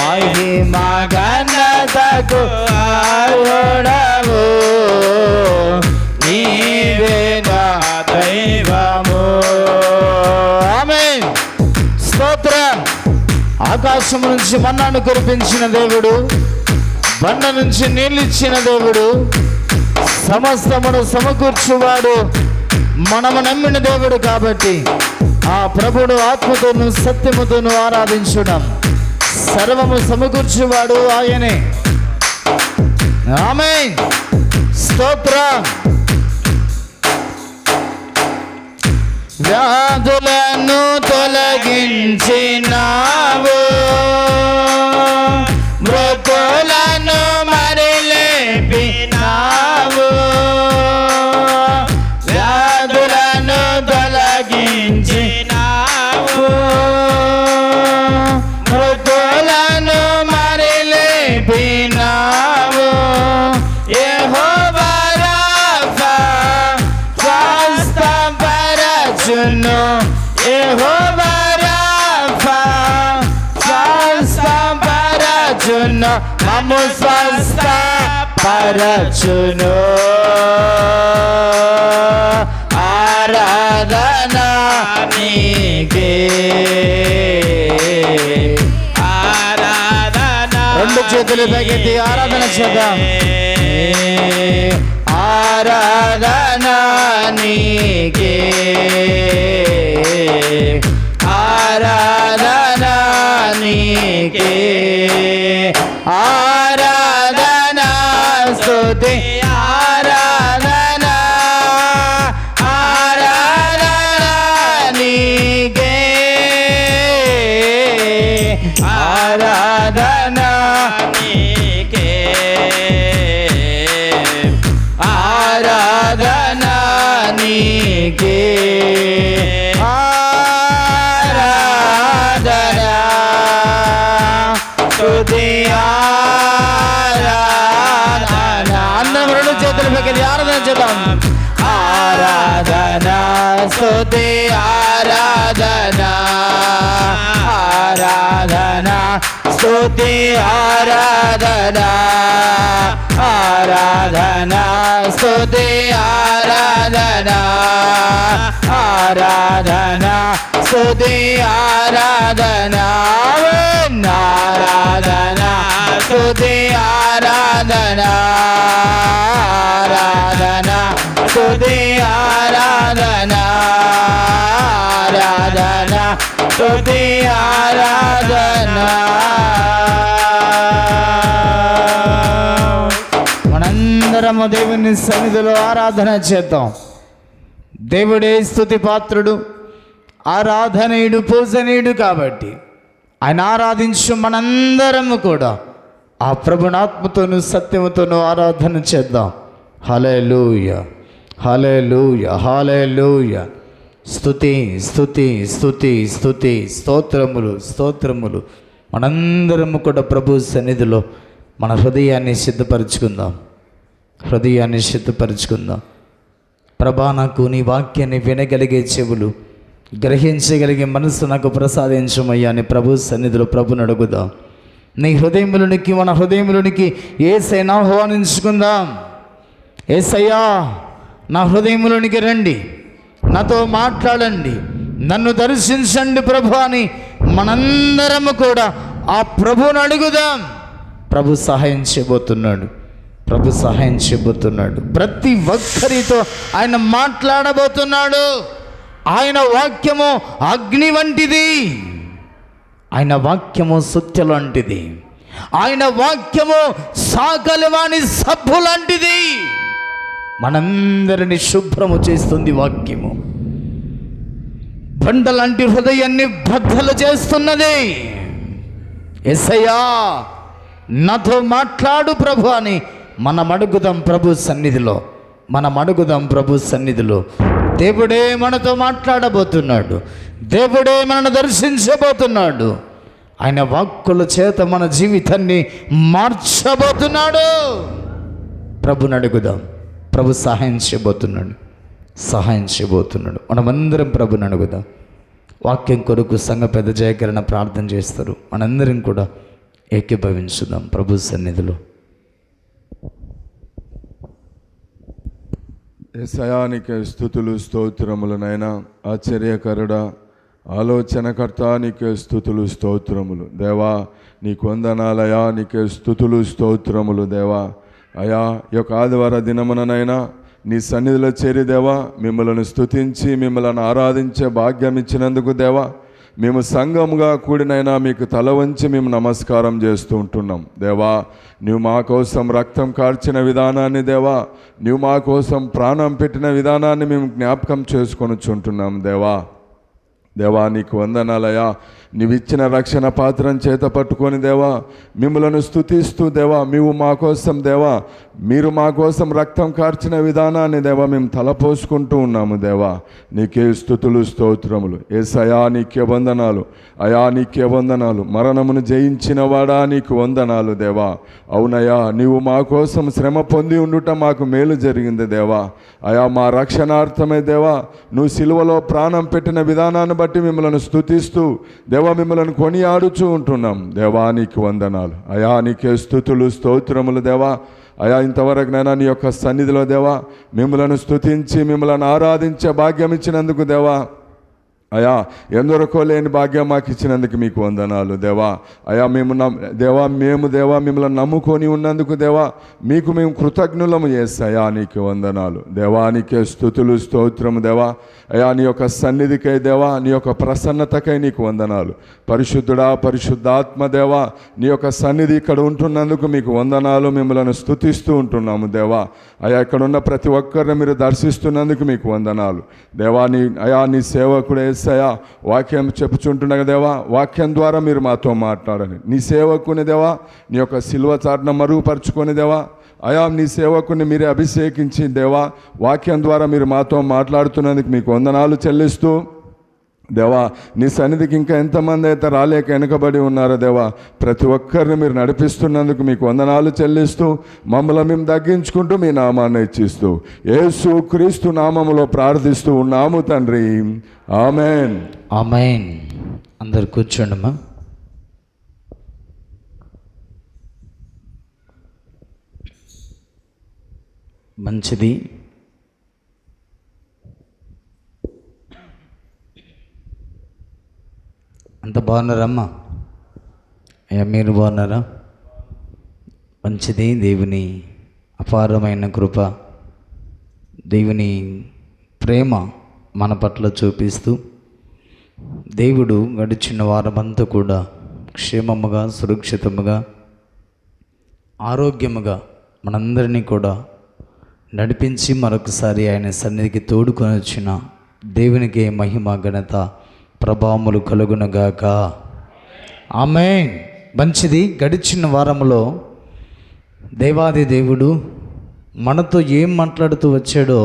మహిమా ఘనతకు అర్హుడవు, నీవే నా దైవము. ఆమేన్. స్తోత్రం. ఆకాశం నుంచి మన్నాను కురిపించిన దేవుడు, బండ నుంచి నీళ్ళిచ్చిన దేవుడు, సమస్తమును సమకూర్చువాడు మనము నమ్మిన దేవుడు. కాబట్టి ఆ ప్రభుడు ఆత్మతోను సత్యముతోను ఆరాధించడం, సర్వము సమకూర్చువాడు ఆయనే. ఆమేన్. స్తోత్రం. వ్యాధులను తొలగించినావు, మృతులను మరి లేపినావు. వ్యాధులను తొలగించినావు, మృతులను మరి లేపినావు. యెహోవా రాఫా స్వస్థపరచును, యెహోవా రాఫా స్వస్థపరచును, మమ్ము స్వస్థపరచును. ఆరాధన నీకే, ఆరాధన. రెండు చేతులు పైకెత్తి ఆరాధన చేద్దాం. ఆరాధన నీకే, ఆరాధన నీకే. ఆరాధన స్తుతి ఆరాధన, ఆరాధన నీకే. ఆరాధన నీకే, ఆరాధన నీకే. ఆరాధన స్తుతి ఆరాధన. అందరం రెండు చేతులు పైకి ఆరాధన చేద్దాం. ఆరాధన స్తుతి ఆరాధన, ఆరాధన స్తుతి ఆరాధన, ఆరాధన స్తుతి ఆరాధన, ఆరాధన స్తుతి ఆరాధన. ఆరాధన స్తుతి ఆరాధన, ఆరాధన స్తుతి ఆరాధన, ఆరాధన స్తుతి ఆరాధన. మనందరము దేవుని సన్నిధిలో ఆరాధన చేద్దాం. దేవుడే స్తుతి పాత్రుడు, ఆరాధనీయుడు, పూజనీయుడు. కాబట్టి ఆయన ఆరాధించు మనందరము కూడా ఆ ప్రభుని ఆత్మతోను సత్యముతోను ఆరాధన చేద్దాం. హల్లెలూయా, హల్లెలూయా, హల్లెలూయా. స్తుతి స్తుతి స్తుతి స్తుతి, స్తోత్రములు స్తోత్రములు. మనందరము కూడా ప్రభు సన్నిధిలో మన హృదయాన్ని సిద్ధపరచుకుందాం, హృదయాన్ని సిద్ధపరచుకుందాం. ప్రభా, నాకు నీ వాక్యాన్ని వినగలిగే చెవులు, గ్రహించగలిగే మనసు నాకు ప్రసాదించమయ్యా అని ప్రభు సన్నిధిలో ప్రభుని అడుగుదాం. నీ హృదయములోనికి, మన హృదయములోనికి యేసయ్యను ఆహ్వానించుకుందాం. యేసయ్యా, నా హృదయములోనికి రండి, నాతో మాట్లాడండి, నన్ను దర్శించండి ప్రభు అని మనందరము కూడా ఆ ప్రభువుని అడుగుదాం. ప్రభు సహాయం చేయబోతున్నాడు, ప్రభు సహాయం చేయబోతున్నాడు. ప్రతి ఒక్కరితో ఆయన మాట్లాడబోతున్నాడు. ఆయన వాక్యము అగ్ని వంటిది, ఆయన వాక్యము సుత్య లాంటిది, ఆయన వాక్యము సాకలివాని సబ్బు లాంటిది. మనందరిని శుభ్రము చేస్తుంది వాక్యము. బండ లాంటి హృదయాన్ని బద్దలు చేస్తున్నది. యేసయ్యా, నాతో మాట్లాడు ప్రభు అని మనం అడుగుదాం ప్రభు సన్నిధిలో, మనం అడుగుదాం ప్రభు సన్నిధిలో. దేవుడే మనతో మాట్లాడబోతున్నాడు, దేవుడే మనను దర్శించబోతున్నాడు. ఆయన వాక్కుల చేత మన జీవితాన్ని మార్చబోతున్నాడు. ప్రభుని అడుగుదాం. ప్రభు సహాయం చేయబోతున్నాడు, సహాయం చేయబోతున్నాడు. మనమందరం ప్రభుని అడుగుదాం. వాక్యం కొరకు సంఘ పెద్ద జయకరణ ప్రార్థన చేస్తారు. మనందరం కూడా ఏకీభవించుదాం ప్రభు సన్నిధిలో. యేసయ్యానికి స్తుతులు స్తోత్రములు. నైనా ఆశ్చర్యకరుడా, ఆలోచనకర్త, నీకే స్తుతులు స్తోత్రములు. దేవా నీకు వందనాలయా, నీకే స్తుతులు స్తోత్రములు. దేవా అయా ఈ యొక్క ఆదివార దినముననైనా నీ సన్నిధిలో చేరి దేవా మిమ్మల్ని స్తుతించి మిమ్మల్ని ఆరాధించే భాగ్యం ఇచ్చినందుకు దేవా మేము సంఘముగా కూడినైనా మీకు తల వంచి మేము నమస్కారం చేస్తూ ఉంటున్నాం. దేవా నువ్వు మా కోసం రక్తం కార్చిన విధానాన్ని, దేవా నువ్వు మా కోసం ప్రాణం పెట్టిన విధానాన్ని మేము జ్ఞాపకం చేసుకొని చుంటున్నాం. దేవా నీకు వందనాలయా, నీవిచ్చిన రక్షణ పాత్రను చేత పట్టుకొని దేవా మిమ్మలను స్తుతిస్తూ దేవా మీరు మా కోసం రక్తం కార్చిన విధానాన్ని దేవా మేము తలపోసుకుంటూ ఉన్నాము. దేవా నీకే స్తుతులు స్తోత్రములు. యేసయ్యా నీకే వందనాలు, అయా నీకే వందనాలు. మరణమును జయించిన వాడా నీకు వందనాలు. దేవా అవునయ్యా, నీవు మా కోసం శ్రమ పొంది ఉండుట మాకు మేలు జరిగింది. దేవా అయా మా రక్షణార్థమే దేవా నువ్వు సిలువలో ప్రాణం పెట్టిన విధానాన్ని బట్టి మిమ్మల్ని స్తుతిస్తూ దేవా మిమ్మల్ని కొనియాడుచూ ఉంటున్నాం. దేవా నీకు వందనాలు, అయా నీకే స్తుతులు స్తోత్రములు. దేవా అయా ఇంతవరకు నైనా నీ యొక్క సన్నిధిలో దేవా మిమ్మల్ని స్తుతించి మిమ్మల్ని ఆరాధించే భాగ్యం ఇచ్చినందుకు దేవా అయా ఎందరికో లేని భాగ్యం మాకు ఇచ్చినందుకు మీకు వందనాలు. దేవా అయా మేము మిమ్మల్ని నమ్ముకొని ఉన్నందుకు దేవా మేము కృతజ్ఞులము. యేసయ్యా నీకు వందనాలు. దేవా నీకే స్తుతులు స్తోత్రము. దేవా అయా నీ యొక్క సన్నిధికై దేవా నీ యొక్క ప్రసన్నతకై నీకు వందనాలు. పరిశుద్ధుడా, పరిశుద్ధాత్మ దేవా నీ యొక్క సన్నిధి ఇక్కడ ఉంటున్నందుకు మీకు వందనాలు. మిమ్మల్ని స్తుతిస్తూ ఉంటున్నాము. దేవా అయా ఇక్కడున్న ప్రతి ఒక్కరిని మీరు దర్శిస్తున్నందుకు మీకు వందనాలు. దేవా నీ సేవకుడే యేసయ్యా వాక్యం చెప్పుచుంటున్నాగా దేవా వాక్యం ద్వారా మీరు మాతో మాట్లాడని నీ సేవకుని దేవా నీ యొక్క సిలువ చాటున మరుగుపరుచుకొని దేవా అయా నీ సేవకుని మీరే అభిషేకించి దేవా వాక్యం ద్వారా మీరు మాతో మాట్లాడుతున్నందుకు మీకు వందనాలు చెల్లిస్తూ దేవా నీ సన్నిధికి ఇంకా ఎంతమంది అయితే రాలేక వెనుకబడి ఉన్నారో దేవా ప్రతి ఒక్కరిని మీరు నడిపిస్తున్నందుకు మీకు వందనాలు చెల్లిస్తూ మమ్మల్ని మేము తగ్గించుకుంటూ మీ నామాన్ని ఇచ్చిస్తూ యేసు క్రీస్తు నామములో ప్రార్థిస్తూ ఉన్నాము తండ్రి. ఆమెన్. ఆమెన్. అందరు కూర్చోండమ్మా. మంచిది. అంత బాగున్నారమ్మా? అయ్యా మీరు బాగున్నారా? మంచిది. దేవుని అపారమైన కృప, దేవుని ప్రేమ మన పట్ల చూపిస్తూ దేవుడు గడిచిన వారమంతా కూడా క్షేమముగా, సురక్షితముగా, ఆరోగ్యముగా మనందరినీ కూడా నడిపించి మరొకసారి ఆయన సన్నిధికి తోడుకొని వచ్చిన దేవునికి మహిమ, ఘనత, ప్రభావములు కలుగునగాక. ఆమేన్. మంచిది. గడిచిన వారంలో దేవాది దేవుడు మనతో ఏం మాట్లాడుతూ వచ్చాడో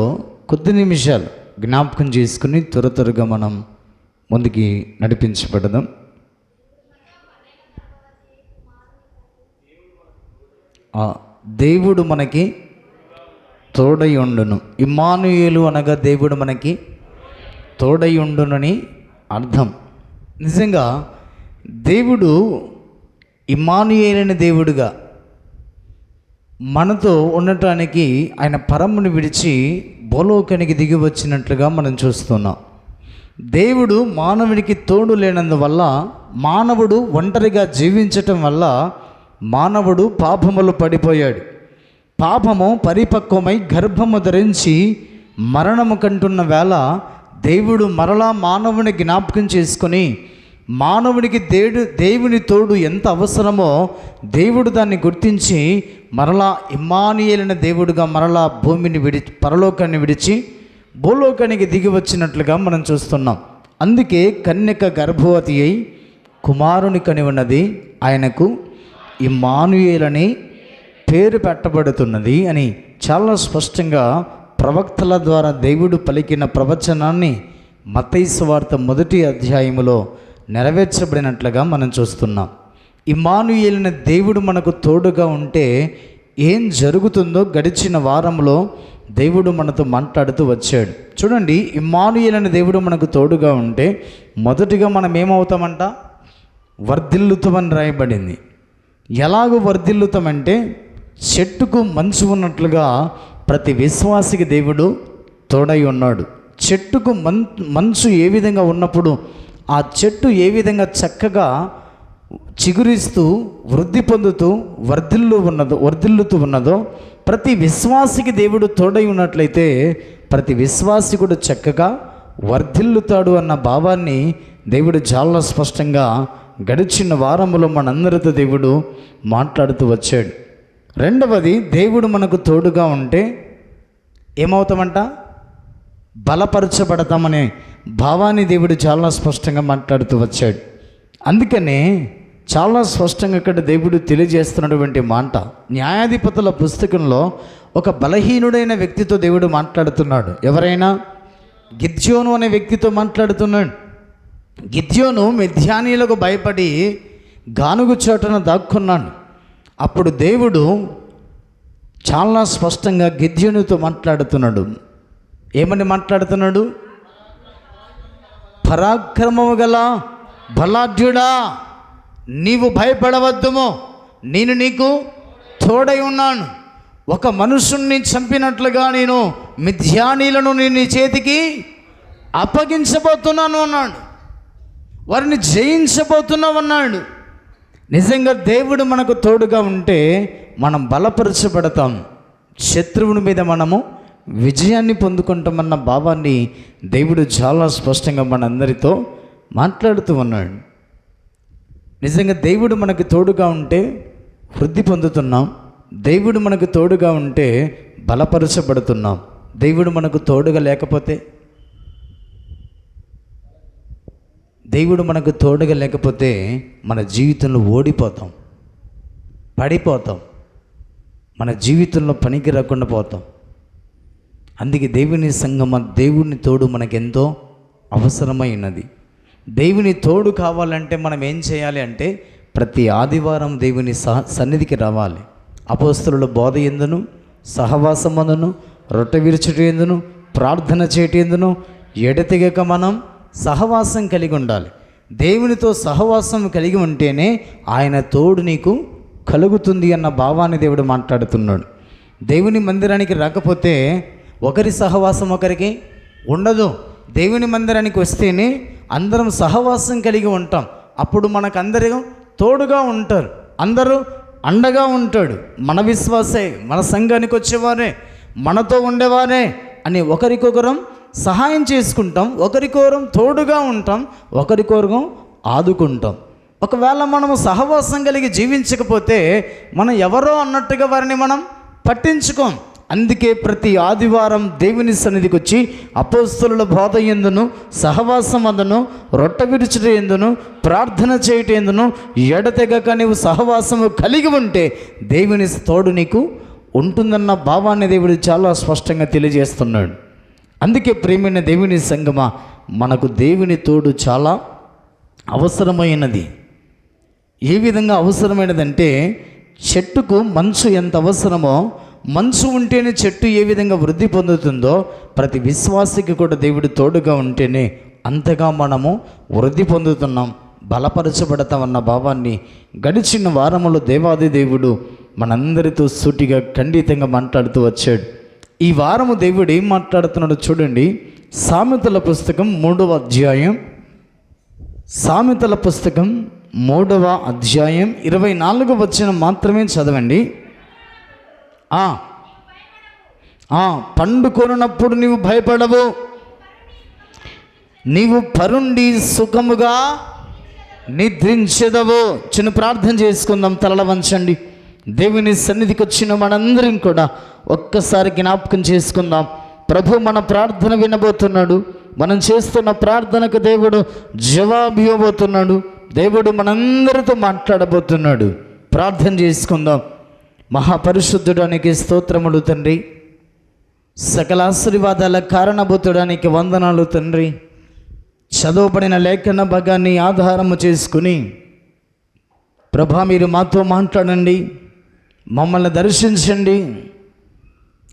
కొద్ది నిమిషాలు జ్ఞాపకం చేసుకుని త్వరగా మనం ముందుకి నడిపించబడదాం. దేవుడు మనకి తోడై ఉండును. ఇమ్మానుయేలు అనగా దేవుడు మనకి తోడై ఉండునని అర్థం. నిజంగా దేవుడు ఇమ్మానుయేలైన దేవుడుగా మనతో ఉండటానికి ఆయన పరమును విడిచి భూలోకానికి దిగి వచ్చినట్లుగా మనం చూస్తున్నాం. దేవుడు మానవునికి తోడు లేనందువల్ల, మానవుడు ఒంటరిగా జీవించటం వల్ల మానవుడు పాపములో పడిపోయాడు. పాపము పరిపక్వమై గర్భము ధరించి మరణము కంటున్న వేళ దేవుడు మరలా మానవుని జ్ఞాపకం చేసుకొని మానవునికి దేవుని తోడు ఎంత అవసరమో దేవుడు దాన్ని గుర్తించి మరలా ఇమ్మానుయేలైన దేవుడుగా మరలా పరలోకాన్ని విడిచి భూలోకానికి దిగి వచ్చినట్లుగా మనం చూస్తున్నాం. అందుకే కన్యక గర్భవతి అయి కుమారుని కని ఉన్నది, ఆయనకు ఇమ్మానుయేలని పేరు పెట్టబడుతున్నది అని చాలా స్పష్టంగా ప్రవక్తల ద్వారా దేవుడు పలికిన ప్రవచనాన్ని మత్తయి సువార్త 1వ అధ్యాయములో నెరవేర్చబడినట్లుగా మనం చూస్తున్నాం. ఇమ్మానుయేలైన దేవుడు మనకు తోడుగా ఉంటే ఏం జరుగుతుందో గడిచిన వారంలో దేవుడు మనతో మాట్లాడుతూ వచ్చాడు. చూడండి, ఇమ్మానుయేలైన దేవుడు మనకు తోడుగా ఉంటే మొదటిగా మనం ఏమవుతామంట? వర్ధిల్లుతామని రాయబడింది. ఎలాగూ వర్ధిల్లుతామంటే చెట్టుకు మంచు ఉన్నట్లుగా ప్రతి విశ్వాసికి దేవుడు తోడై ఉన్నాడు. చెట్టుకు మంచు ఏ విధంగా ఉన్నప్పుడు ఆ చెట్టు ఏ విధంగా చక్కగా చిగురిస్తూ వృద్ధి పొందుతూ వర్ధిల్లుతూ ఉన్నదో ప్రతి విశ్వాసికి దేవుడు తోడై ఉన్నట్లయితే ప్రతి విశ్వాసి కూడా చక్కగా వర్ధిల్లుతాడు అన్న భావాన్ని దేవుడు చాలా స్పష్టంగా గడిచిన వారములో మనందరితో దేవుడు మాట్లాడుతూ వచ్చాడు. రెండవది, దేవుడు మనకు తోడుగా ఉంటే ఏమవుతామంట? బలపరచబడతామనే భావాన్ని దేవుడు చాలా స్పష్టంగా మాట్లాడుతూ వచ్చాడు. అందుకనే చాలా స్పష్టంగా ఇక్కడ దేవుడు తెలియజేస్తున్నటువంటి మాట, న్యాయాధిపతుల పుస్తకంలో ఒక బలహీనుడైన వ్యక్తితో దేవుడు మాట్లాడుతున్నాడు. ఎవరైనా? గిద్యోను అనే వ్యక్తితో మాట్లాడుతున్నాడు. గిద్యోను మిద్యానీయులకు భయపడి గానుగు చోటన దాక్కున్నాడు. అప్పుడు దేవుడు చాలా స్పష్టంగా గిద్యోనుతో మాట్లాడుతున్నాడు. ఏమని మాట్లాడుతున్నాడు? పరాక్రమము గల బలాఢ్యుడా, నీవు భయపడవద్దుము, నేను నీకు తోడై ఉన్నాను. ఒక మనుషుణ్ణి చంపినట్లుగా నేను మిద్యానీయులను నీ చేతికి అప్పగించబోతున్నాను అన్నాడు. వారిని జయించబోతున్నావు అన్నాడు. నిజంగా దేవుడు మనకు తోడుగా ఉంటే మనం బలపరచబడతాం, శత్రువుని మీద మనము విజయాన్ని పొందుకుంటామన్న భావాన్ని దేవుడు చాలా స్పష్టంగా మనందరితో మాట్లాడుతూ ఉన్నాడు. నిజంగా దేవుడు మనకు తోడుగా ఉంటే వృద్ధి పొందుతున్నాం, దేవుడు మనకు తోడుగా ఉంటే బలపరచబడుతున్నాం. దేవుడు మనకు తోడుగా లేకపోతే మన జీవితంలో ఓడిపోతాం, పడిపోతాం, మన జీవితంలో పనికి రాకుండా పోతాం. అందుకే దేవుని సంగమ, దేవుని తోడు మనకెంతో అవసరమైనది. దేవుని తోడు కావాలంటే మనం ఏం చేయాలి అంటే ప్రతి ఆదివారం దేవుని సన్నిధికి రావాలి. అపోస్తలుల బోధ ఎందును, సహవాసమందును, రొట్టె విరుచుట ఎందును, ప్రార్థన చేయటి ఎందును ఎడతెగక మనం సహవాసం కలిగి ఉండాలి. దేవునితో సహవాసం కలిగి ఉంటేనే ఆయన తోడు నీకు కలుగుతుంది అన్న భావాన్ని దేవుడు మాట్లాడుతున్నాడు. దేవుని మందిరానికి రాకపోతే ఒకరి సహవాసం ఒకరికి ఉండదు. దేవుని మందిరానికి వస్తేనే అందరం సహవాసం కలిగి ఉంటాం. అప్పుడు మనకందరూ తోడుగా ఉంటారు, అందరూ అండగా ఉంటాడు. మన విశ్వాసే, మన సంఘానికి వచ్చేవారే, మనతో ఉండేవారే అని ఒకరికొకరం సహాయం చేసుకుంటాం, ఒకరికొకరం తోడుగా ఉంటాం, ఒకరికొకరం ఆదుకుంటాం. ఒకవేళ మనము సహవాసం కలిగి జీవించకపోతే మనం ఎవరో అన్నట్టుగా వారిని మనం పట్టించుకోం. అందుకే ప్రతి ఆదివారం దేవుని సన్నిధికి వచ్చి అపోస్తలుల బోధ ఎందును, సహవాసం అందును, రొట్టె విరుచుట ఎందును, ప్రార్థన చేయటం ఎందును ఎడతెగక నీవు సహవాసము కలిగి ఉంటే దేవుని తోడు నీకు ఉంటుందన్న భావాన్ని దేవుడు చాలా స్పష్టంగా తెలియజేస్తున్నాడు. అందుకే ప్రేమైన దేవుని సంగమా, మనకు దేవుని తోడు చాలా అవసరమైనది. ఏ విధంగా అవసరమైనదంటే చెట్టుకు మంచు ఎంత అవసరమో, మంచు ఉంటేనే చెట్టు ఏ విధంగా వృద్ధి పొందుతుందో ప్రతి విశ్వాసికి కూడా దేవుడు తోడుగా ఉంటేనే అంతగా మనము వృద్ధి పొందుతున్నాం, బలపరచబడతామన్న భావాన్ని గడిచిన వారములో దేవాది దేవుడు మనందరితో సూటిగా ఖండితంగా మాట్లాడుతూ వచ్చాడు. ఈ వారము దేవుడు ఏం మాట్లాడుతున్నాడో చూడండి. సామెతల పుస్తకం 3వ అధ్యాయం, సామెతల పుస్తకం 3వ అధ్యాయం 24వ వచనం మాత్రమే చదవండి. పండుకొనున్నప్పుడు నీవు భయపడవు, నీవు పరుండి సుఖముగా నిద్రించెదవు. చిన్న ప్రార్థన చేసుకుందాం, తలల వంచండి. దేవుని సన్నిధికి వచ్చిన మనందరం కూడా ఒక్కసారి జ్ఞాపకం చేసుకుందాం. ప్రభు మన ప్రార్థన వినబోతున్నాడు. మనం చేస్తున్న ప్రార్థనకు దేవుడు జవాబు ఇవ్వబోతున్నాడు. దేవుడు మనందరితో మాట్లాడబోతున్నాడు. ప్రార్థన చేసుకుందాం. మహాపరిశుద్ధుడానికి స్తోత్రములు తండ్రి, సకల ఆశీర్వాదాల కారణభూతుడానికి వందనాలు తండ్రి. చదవబడిన లేఖన భాగాన్ని ఆధారము చేసుకుని ప్రభా మీరు మాతో మాట్లాడండి, మమ్మల్ని దర్శించండి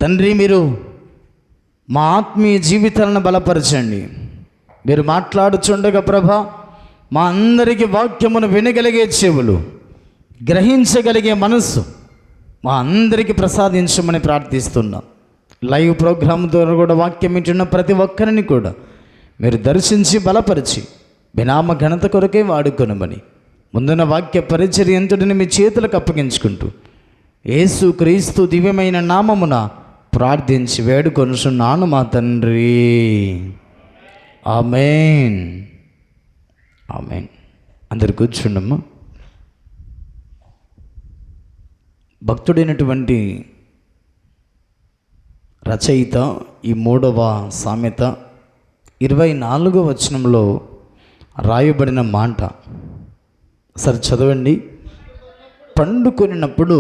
తండ్రి. మీరు మా ఆత్మీయ జీవితాలను బలపరచండి. మీరు మాట్లాడుచుండగా ప్రభా మా అందరికీ వాక్యమును వినగలిగే చెవులు, గ్రహించగలిగే మనస్సు మా అందరికీ ప్రసాదించమని ప్రార్థిస్తున్నాం. లైవ్ ప్రోగ్రామ్ ద్వారా కూడా వాక్యం వింటున్న ప్రతి ఒక్కరిని కూడా మీరు దర్శించి బలపరిచి వినామ ఘనత కొరకే వాడుకొనమని ముందున్న వాక్య పరిచర్య ఎంతటిని మీ చేతులకు అప్పగించుకుంటూ యేసు క్రీస్తు దివ్యమైన నామమున ప్రార్థించి వేడుకొనుచున్నాను మా తండ్రి. ఆమేన్. ఆమేన్. అందరు కూర్చుండమ్మా. భక్తుడైనటువంటి రచయిత ఈ 3వ సామెత 24వ వచనంలో రాయబడిన మాట సరే చదవండి. పండుకొనినప్పుడు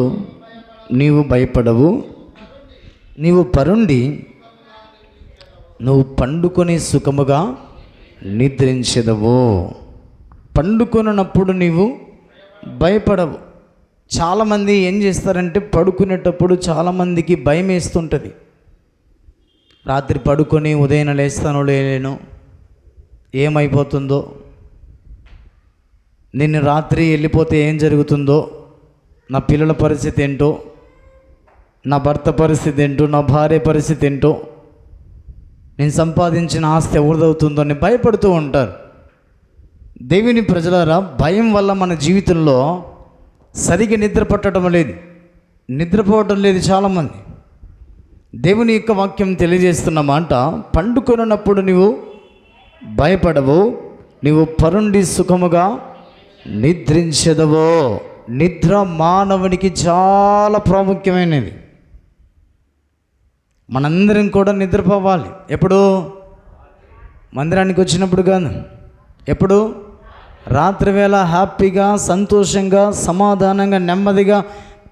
నీవు భయపడవు, నీవు పరుండి నువ్వు పండుకొని సుఖముగా నిద్రించెదవు. పండుకొనినప్పుడు నీవు భయపడవు. చాలామంది ఏం చేస్తారంటే పడుకునేటప్పుడు చాలామందికి భయం వేస్తుంటుంది. రాత్రి పడుకొని ఉదయం లేస్తానో లేను, ఏమైపోతుందో, నిన్ను రాత్రి వెళ్ళిపోతే ఏం జరుగుతుందో, నా పిల్లల పరిస్థితి ఏంటో, నా భర్త పరిస్థితి ఏంటో, నా భార్య పరిస్థితి ఏంటో, నేను సంపాదించిన ఆస్తి ఎవరిదవుతుందో అని భయపడుతూ ఉంటారు. దేవుని ప్రజలారా, భయం వల్ల మన జీవితంలో సరిగ్గా నిద్ర పట్టడం లేదు, నిద్రపోవటం లేదు చాలామంది. దేవుని యొక్క వాక్యం తెలియజేస్తున్న మాట, పండుకొనున్నప్పుడు నీవు భయపడవు, నీవు పరుండి సుఖముగా నిద్రించెదవో. నిద్ర మానవునికి చాలా ప్రాముఖ్యమైనది. మనందరం కూడా నిద్రపోవాలి. ఎప్పుడు? మందిరానికి వచ్చినప్పుడు కాదు. ఎప్పుడు? రాత్రి వేళ హ్యాపీగా, సంతోషంగా, సమాధానంగా, నెమ్మదిగా,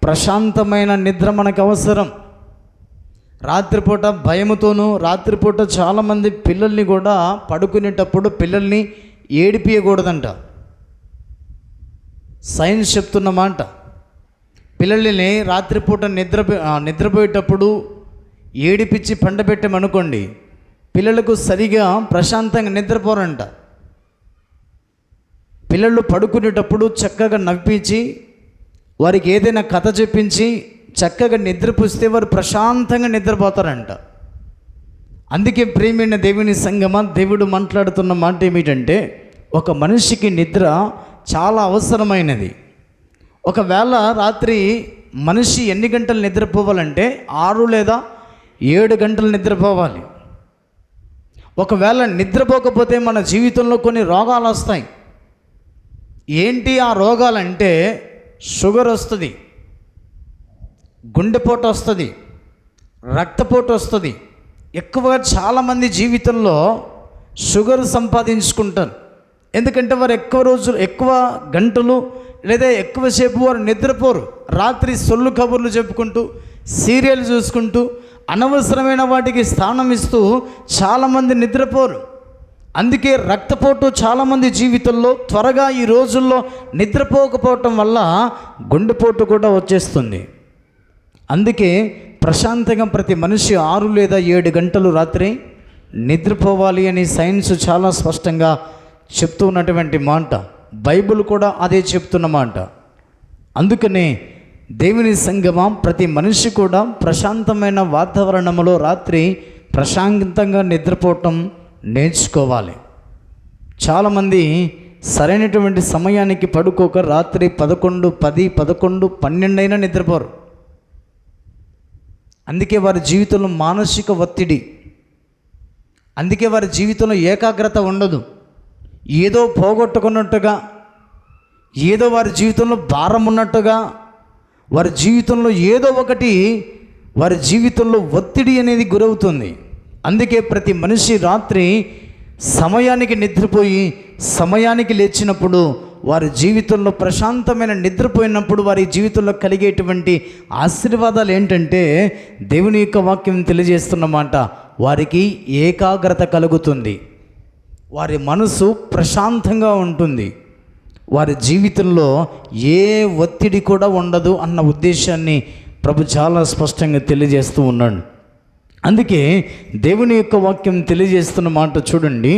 ప్రశాంతమైన నిద్ర మనకు అవసరం. రాత్రిపూట భయముతోనూ, రాత్రిపూట చాలామంది పిల్లల్ని కూడా పడుకునేటప్పుడు పిల్లల్ని ఏడిపియకూడదంట. సైన్స్ చెప్తున్న మాట, పిల్లల్ని రాత్రిపూట నిద్రపోయేటప్పుడు ఏడిపించి పండబెట్టామనుకోండి, పిల్లలకు సరిగా ప్రశాంతంగా నిద్రపోరంట. పిల్లలు పడుకునేటప్పుడు చక్కగా నవ్వించి, వారికి ఏదైనా కథ చెప్పించి చక్కగా నిద్రపుస్తే వారు ప్రశాంతంగా నిద్రపోతారంట. అందుకే ప్రియమైన దేవుని సంగమా, దేవుడు మాట్లాడుతున్న మాట ఏమిటంటే, ఒక మనిషికి నిద్ర చాలా అవసరమైనది. ఒకవేళ రాత్రి మనిషి ఎన్ని గంటలు నిద్రపోవాలంటే 6 లేదా 7 గంటలు నిద్రపోవాలి. ఒకవేళ నిద్రపోకపోతే మన జీవితంలో కొన్ని రోగాలు వస్తాయి. ఏంటి ఆ రోగాలంటే, షుగర్ వస్తుంది, గుండెపోటు వస్తుంది, రక్తపోటు వస్తుంది. ఎక్కువగా చాలామంది జీవితంలో షుగర్ సంపాదించుకుంటారు. ఎందుకంటే వారు ఎక్కువ గంటలు లేదా ఎక్కువసేపు వారు నిద్రపోరు. రాత్రి సొల్లు కబుర్లు చెప్పుకుంటూ, సీరియల్ చూసుకుంటూ, అనవసరమైన వాటికి స్థానం ఇస్తూ చాలామంది నిద్రపోరు. అందుకే రక్తపోటు చాలామంది జీవితంలో త్వరగా ఈ రోజుల్లో నిద్రపోకపోవటం వల్ల గుండెపోటు కూడా వచ్చేస్తుంది. అందుకే ప్రశాంతంగా ప్రతి మనిషి 6 లేదా 7 గంటలు రాత్రి నిద్రపోవాలి అని సైన్స్ చాలా స్పష్టంగా చెప్తూ ఉన్నటువంటి మాట. బైబిల్ కూడా అదే చెప్తున్న మాట. అందుకనే దేవుని సంగమం, ప్రతి మనిషి కూడా ప్రశాంతమైన వాతావరణంలో రాత్రి ప్రశాంతంగా నిద్రపోవటం నేర్చుకోవాలి. చాలామంది సరైనటువంటి సమయానికి పడుకోక రాత్రి 11, 10, 11, 12 అయినా నిద్రపోరు. అందుకే వారి జీవితంలో మానసిక ఒత్తిడి, అందుకే వారి జీవితంలో ఏకాగ్రత ఉండదు. ఏదో పోగొట్టుకున్నట్టుగా, ఏదో వారి జీవితంలో భారం ఉన్నట్టుగా, వారి జీవితంలో ఏదో ఒకటి వారి జీవితంలో ఒత్తిడి అనేది గురవుతుంది. అందుకే ప్రతి మనిషి రాత్రి సమయానికి నిద్రపోయి సమయానికి లేచినప్పుడు వారి జీవితంలో ప్రశాంతమైన నిద్రపోయినప్పుడు వారి జీవితంలో కలిగేటువంటి ఆశీర్వాదాలు ఏంటంటే, దేవుని యొక్క వాక్యం తెలియజేస్తున్నమాట, వారికి ఏకాగ్రత కలుగుతుంది, వారి మనసు ప్రశాంతంగా ఉంటుంది, వారి జీవితంలో ఏ ఒత్తిడి కూడా ఉండదు అన్న ఉద్దేశాన్ని ప్రభు చాలా స్పష్టంగా తెలియజేస్తూ ఉన్నాడు. అందుకే దేవుని యొక్క వాక్యం తెలియజేస్తున్న మాట చూడండి.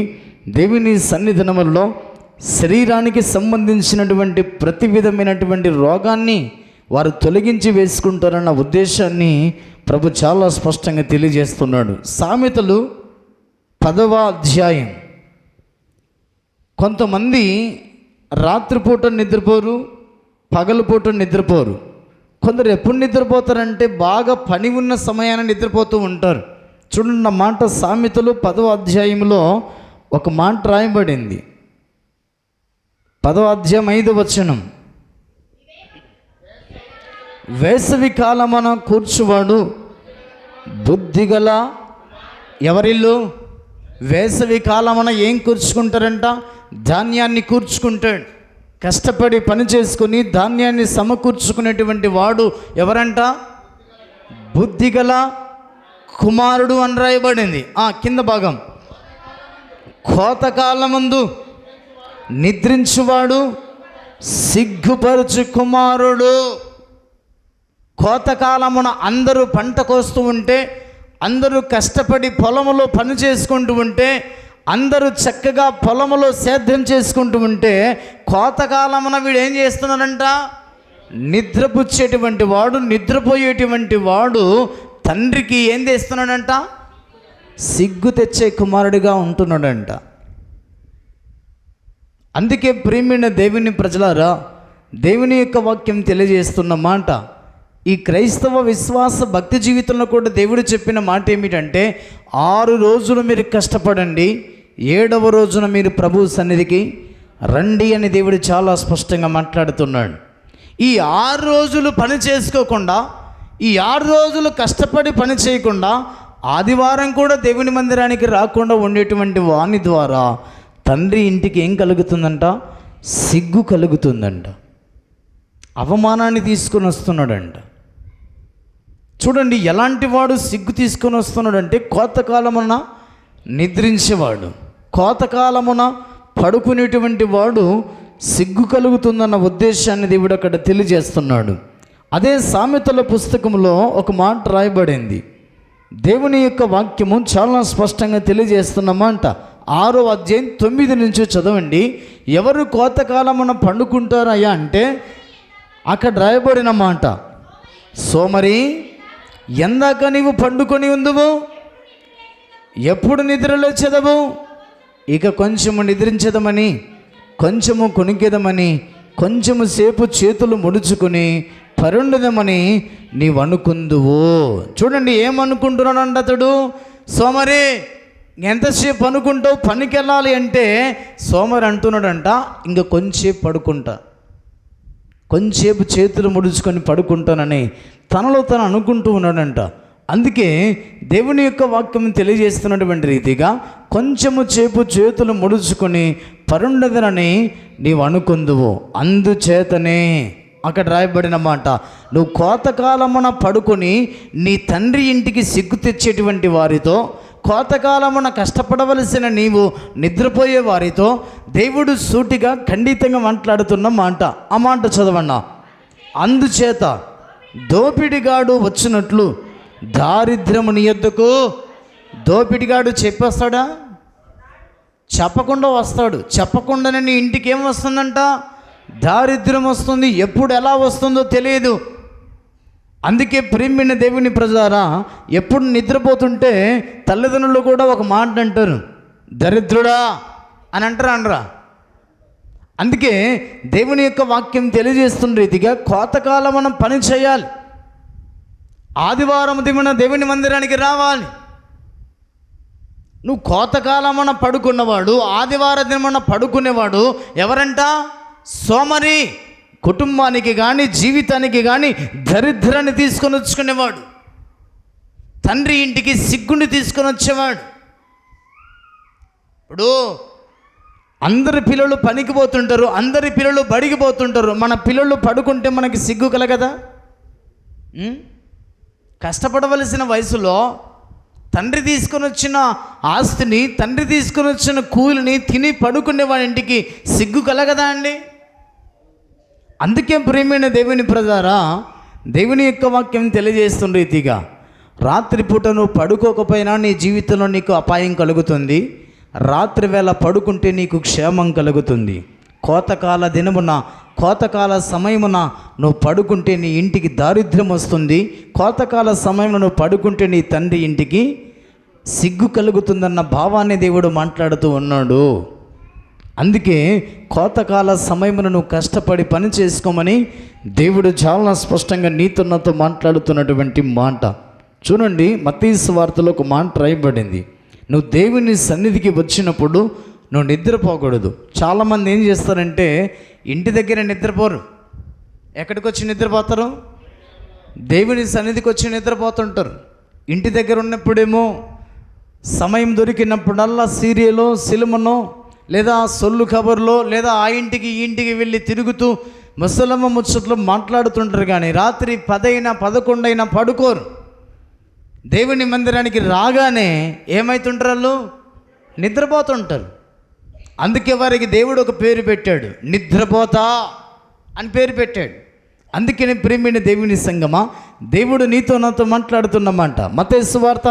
దేవుని సన్నిధానంలో శరీరానికి సంబంధించినటువంటి ప్రతి విధమైనటువంటి రోగాన్ని వారు తొలగించి వేసుకుంటారన్న ఉద్దేశాన్ని ప్రభు చాలా స్పష్టంగా తెలియజేస్తున్నాడు. సామెతలు 10వ అధ్యాయం. కొంతమంది రాత్రిపూట నిద్రపోరు, పగలుపూట నిద్రపోరు. కొందరు ఎప్పుడు నిద్రపోతారంటే బాగా పని ఉన్న సమయాన్ని నిద్రపోతూ ఉంటారు. చూడండి నా మాట, సామెతలు 10వ అధ్యాయంలో ఒక మాట రాయబడింది. 10వ అధ్యాయం 5వ వచనం. వేసవి కాలమున కూర్చువాడు బుద్ధిగల ఎవరిల్లు? వేసవి కాలమున ఏం కూర్చుకుంటారంట? ధాన్యాన్ని కూర్చుకుంటాడు. కష్టపడి పని చేసుకుని ధాన్యాన్ని సమకూర్చుకునేటువంటి వాడు ఎవరంట? బుద్ధిగల కుమారుడు అని రాయబడింది. కింద భాగం, కోతకాలమందు నిద్రించువాడు సిగ్గుపరచు కుమారుడు. కోతకాలమున అందరూ పంట కోస్తూ ఉంటే, అందరూ కష్టపడి పొలములో పని చేసుకుంటూ ఉంటే, అందరూ చక్కగా పొలములో సేద్యం చేసుకుంటూ ఉంటే, కోతకాలమున వీడు ఏం చేస్తున్నాడంట? నిద్రపుచ్చేటువంటి వాడు, నిద్రపోయేటువంటి వాడు తండ్రికి ఏం చేస్తున్నాడంట? సిగ్గు తెచ్చే కుమారుడిగా ఉంటున్నాడంట. అందుకే ప్రియమైన దేవుని ప్రజలారా, దేవుని యొక్క వాక్యం తెలియజేస్తున్న మాట, ఈ క్రైస్తవ విశ్వాస భక్తి జీవితంలో కూడా దేవుడు చెప్పిన మాట ఏమిటంటే, 6 రోజులు మీరు కష్టపడండి, 7వ రోజున మీరు ప్రభు సన్నిధికి రండి అని దేవుడు చాలా స్పష్టంగా మాట్లాడుతున్నాడు. ఈ 6 రోజులు పని చేసుకోకుండా, ఈ 6 రోజులు కష్టపడి పని చేయకుండా, ఆదివారం కూడా దేవుని మందిరానికి రాకుండా ఉండేటువంటి వాని ద్వారా తండ్రి ఇంటికి ఏం కలుగుతుందంట? సిగ్గు కలుగుతుందంట. అవమానాన్ని తీసుకొని వస్తున్నాడంట. చూడండి ఎలాంటి వాడు సిగ్గు తీసుకొని వస్తున్నాడంటే, కోతకాలమున నిద్రించేవాడు, కోతకాలమున పడుకునేటువంటి వాడు సిగ్గు కలుగుతుందన్న ఉద్దేశాన్ని దేవుడు అక్కడ తెలియజేస్తున్నాడు. అదే సామెతల పుస్తకంలో ఒక మాట రాయబడింది. దేవుని యొక్క వాక్యము చాలా స్పష్టంగా తెలియజేస్తున్నమాట. 6వ అధ్యాయం 9 నుంచి చదవండి. ఎవరు కోతకాలమున పండుకుంటారయ్యా అంటే అక్కడ రాయబడిన మాట, సోమరి ఎందాక నీవు పండుకొని ఉందువు, ఎప్పుడు నిద్రలో చదవు, ఇక కొంచెము నిద్రించదమని, కొంచెము కొనికెదమని, కొంచెము సేపు చేతులు ముడుచుకుని పరుండదమని నీవు అనుకుందువు. చూడండి ఏమనుకుంటున్నాడంట అతడు? సోమరి ఎంతసేపు అనుకుంటావు, పనికి వెళ్ళాలి అంటే సోమరి అంటున్నాడంట, ఇంక కొంచెంసేపు పడుకుంటా, కొంచెంసేపు చేతులు ముడుచుకొని పడుకుంటానని తనలో తను అనుకుంటూ ఉన్నాడంట. అందుకే దేవుని యొక్క వాక్యం తెలియజేస్తున్నటువంటి రీతిగా కొంచెము సేపు చేతులు ముడుచుకొని పరుండదనని నీవు అనుకుందువు. అందుచేతనే అక్కడ రాయబడిన మాట, నువ్వు కోతకాలమున పడుకొని నీ తండ్రి ఇంటికి సిగ్గు తెచ్చేటువంటి వారితో, కోతకాలమున కష్టపడవలసిన నీవు నిద్రపోయే వారితో దేవుడు సూటిగా ఖండితంగా మాట్లాడుతున్న మాట. ఆ మాట చదవన్నా. అందుచేత దోపిడిగాడు వచ్చినట్లు దారిద్ర్యము నీ యొద్దకు. దోపిడిగాడు చెప్పేస్తాడా? చెప్పకుండా వస్తాడు. చెప్పకుండానే నీ ఇంటికి ఏం వస్తుందంట? దారిద్ర్యం వస్తుంది. ఎప్పుడు ఎలా వస్తుందో తెలియదు. అందుకే ప్రియమైన దేవుని ప్రజలారా, ఎప్పుడు నిద్రపోతుంటే తల్లిదండ్రులు కూడా ఒక మాట అంటారు, దరిద్రుడా అని అంటారా అనరా? అందుకే దేవుని యొక్క వాక్యం తెలియజేస్తున్న రీతిగా కోతకాలం మనం పని చేయాలి. ఆదివారం దిన దేవుని మందిరానికి రావాలి. నువ్వు కోతకాలమున పడుకున్నవాడు, ఆదివార దినమున పడుకునేవాడు ఎవరంట? సోమరి. కుటుంబానికి కానీ జీవితానికి కానీ దరిద్రాన్ని తీసుకొని వచ్చుకునేవాడు, తండ్రి ఇంటికి సిగ్గుని తీసుకొని వచ్చేవాడు. ఇప్పుడు అందరి పిల్లలు పనికి పోతుంటారు, అందరి పిల్లలు బడికి పోతుంటారు. మన పిల్లలు పడుకుంటే మనకి సిగ్గు కలగదా? కష్టపడవలసిన వయసులో తండ్రి తీసుకొని వచ్చిన ఆస్తిని, తండ్రి తీసుకొని వచ్చిన కూలిని తిని పడుకునే వాడి ఇంటికి సిగ్గు కలగదా అండి? అందుకే ప్రియమైన దేవుని ప్రజలారా, దేవుని యొక్క వాక్యం తెలియజేస్తున్న రీతిగా రాత్రిపూట నువ్వు పడుకోకపోయినా నీ జీవితంలో నీకు అపాయం కలుగుతుంది. రాత్రి వేళ పడుకుంటే నీకు క్షేమం కలుగుతుంది. కోతకాల దినమున, కోతకాల సమయమున నువ్వు పడుకుంటే నీ ఇంటికి దారిద్ర్యం వస్తుంది. కోతకాల సమయంలో నువ్వు పడుకుంటే నీ తండ్రి ఇంటికి సిగ్గు కలుగుతుందన్న భావాన్ని దేవుడు మాట్లాడుతూ ఉన్నాడు. అందుకే కోతకాల సమయమున నువ్వు కష్టపడి పని చేసుకోమని దేవుడు చాలా స్పష్టంగా నీతో నాతో మాట్లాడుతున్నటువంటి మాట. చూడండి, మత్తయి సువార్తలో ఒక మాట రాయబడింది, నువ్వు దేవుని సన్నిధికి వచ్చినప్పుడు నువ్వు నిద్రపోకూడదు. చాలామంది ఏం చేస్తారంటే ఇంటి దగ్గర నిద్రపోరు. ఎక్కడికి వచ్చి నిద్రపోతారు? దేవుని సన్నిధికి వచ్చి నిద్రపోతుంటారు. ఇంటి దగ్గర ఉన్నప్పుడేమో సమయం దొరికినప్పుడల్లా సీరియలో, సినిమానో, లేదా సొల్లు కబర్లో, లేదా ఆ ఇంటికి ఈ ఇంటికి వెళ్ళి తిరుగుతూ ముసలమ్మ ముచ్చట్లు మాట్లాడుతుంటారు. కానీ రాత్రి 10 అయినా 11 అయినా పడుకోరు. దేవుని మందిరానికి రాగానే ఏమవుతుంటారు? వాళ్ళు నిద్రపోతుంటారు. అందుకే వారికి దేవుడు ఒక పేరు పెట్టాడు, నిద్రపోతా అని పేరు పెట్టాడు. అందుకని ప్రియమైన దేవుని సంగమా, దేవుడు నీతో నాతో మాట్లాడుతున్నమాట. మత్తయి సువార్త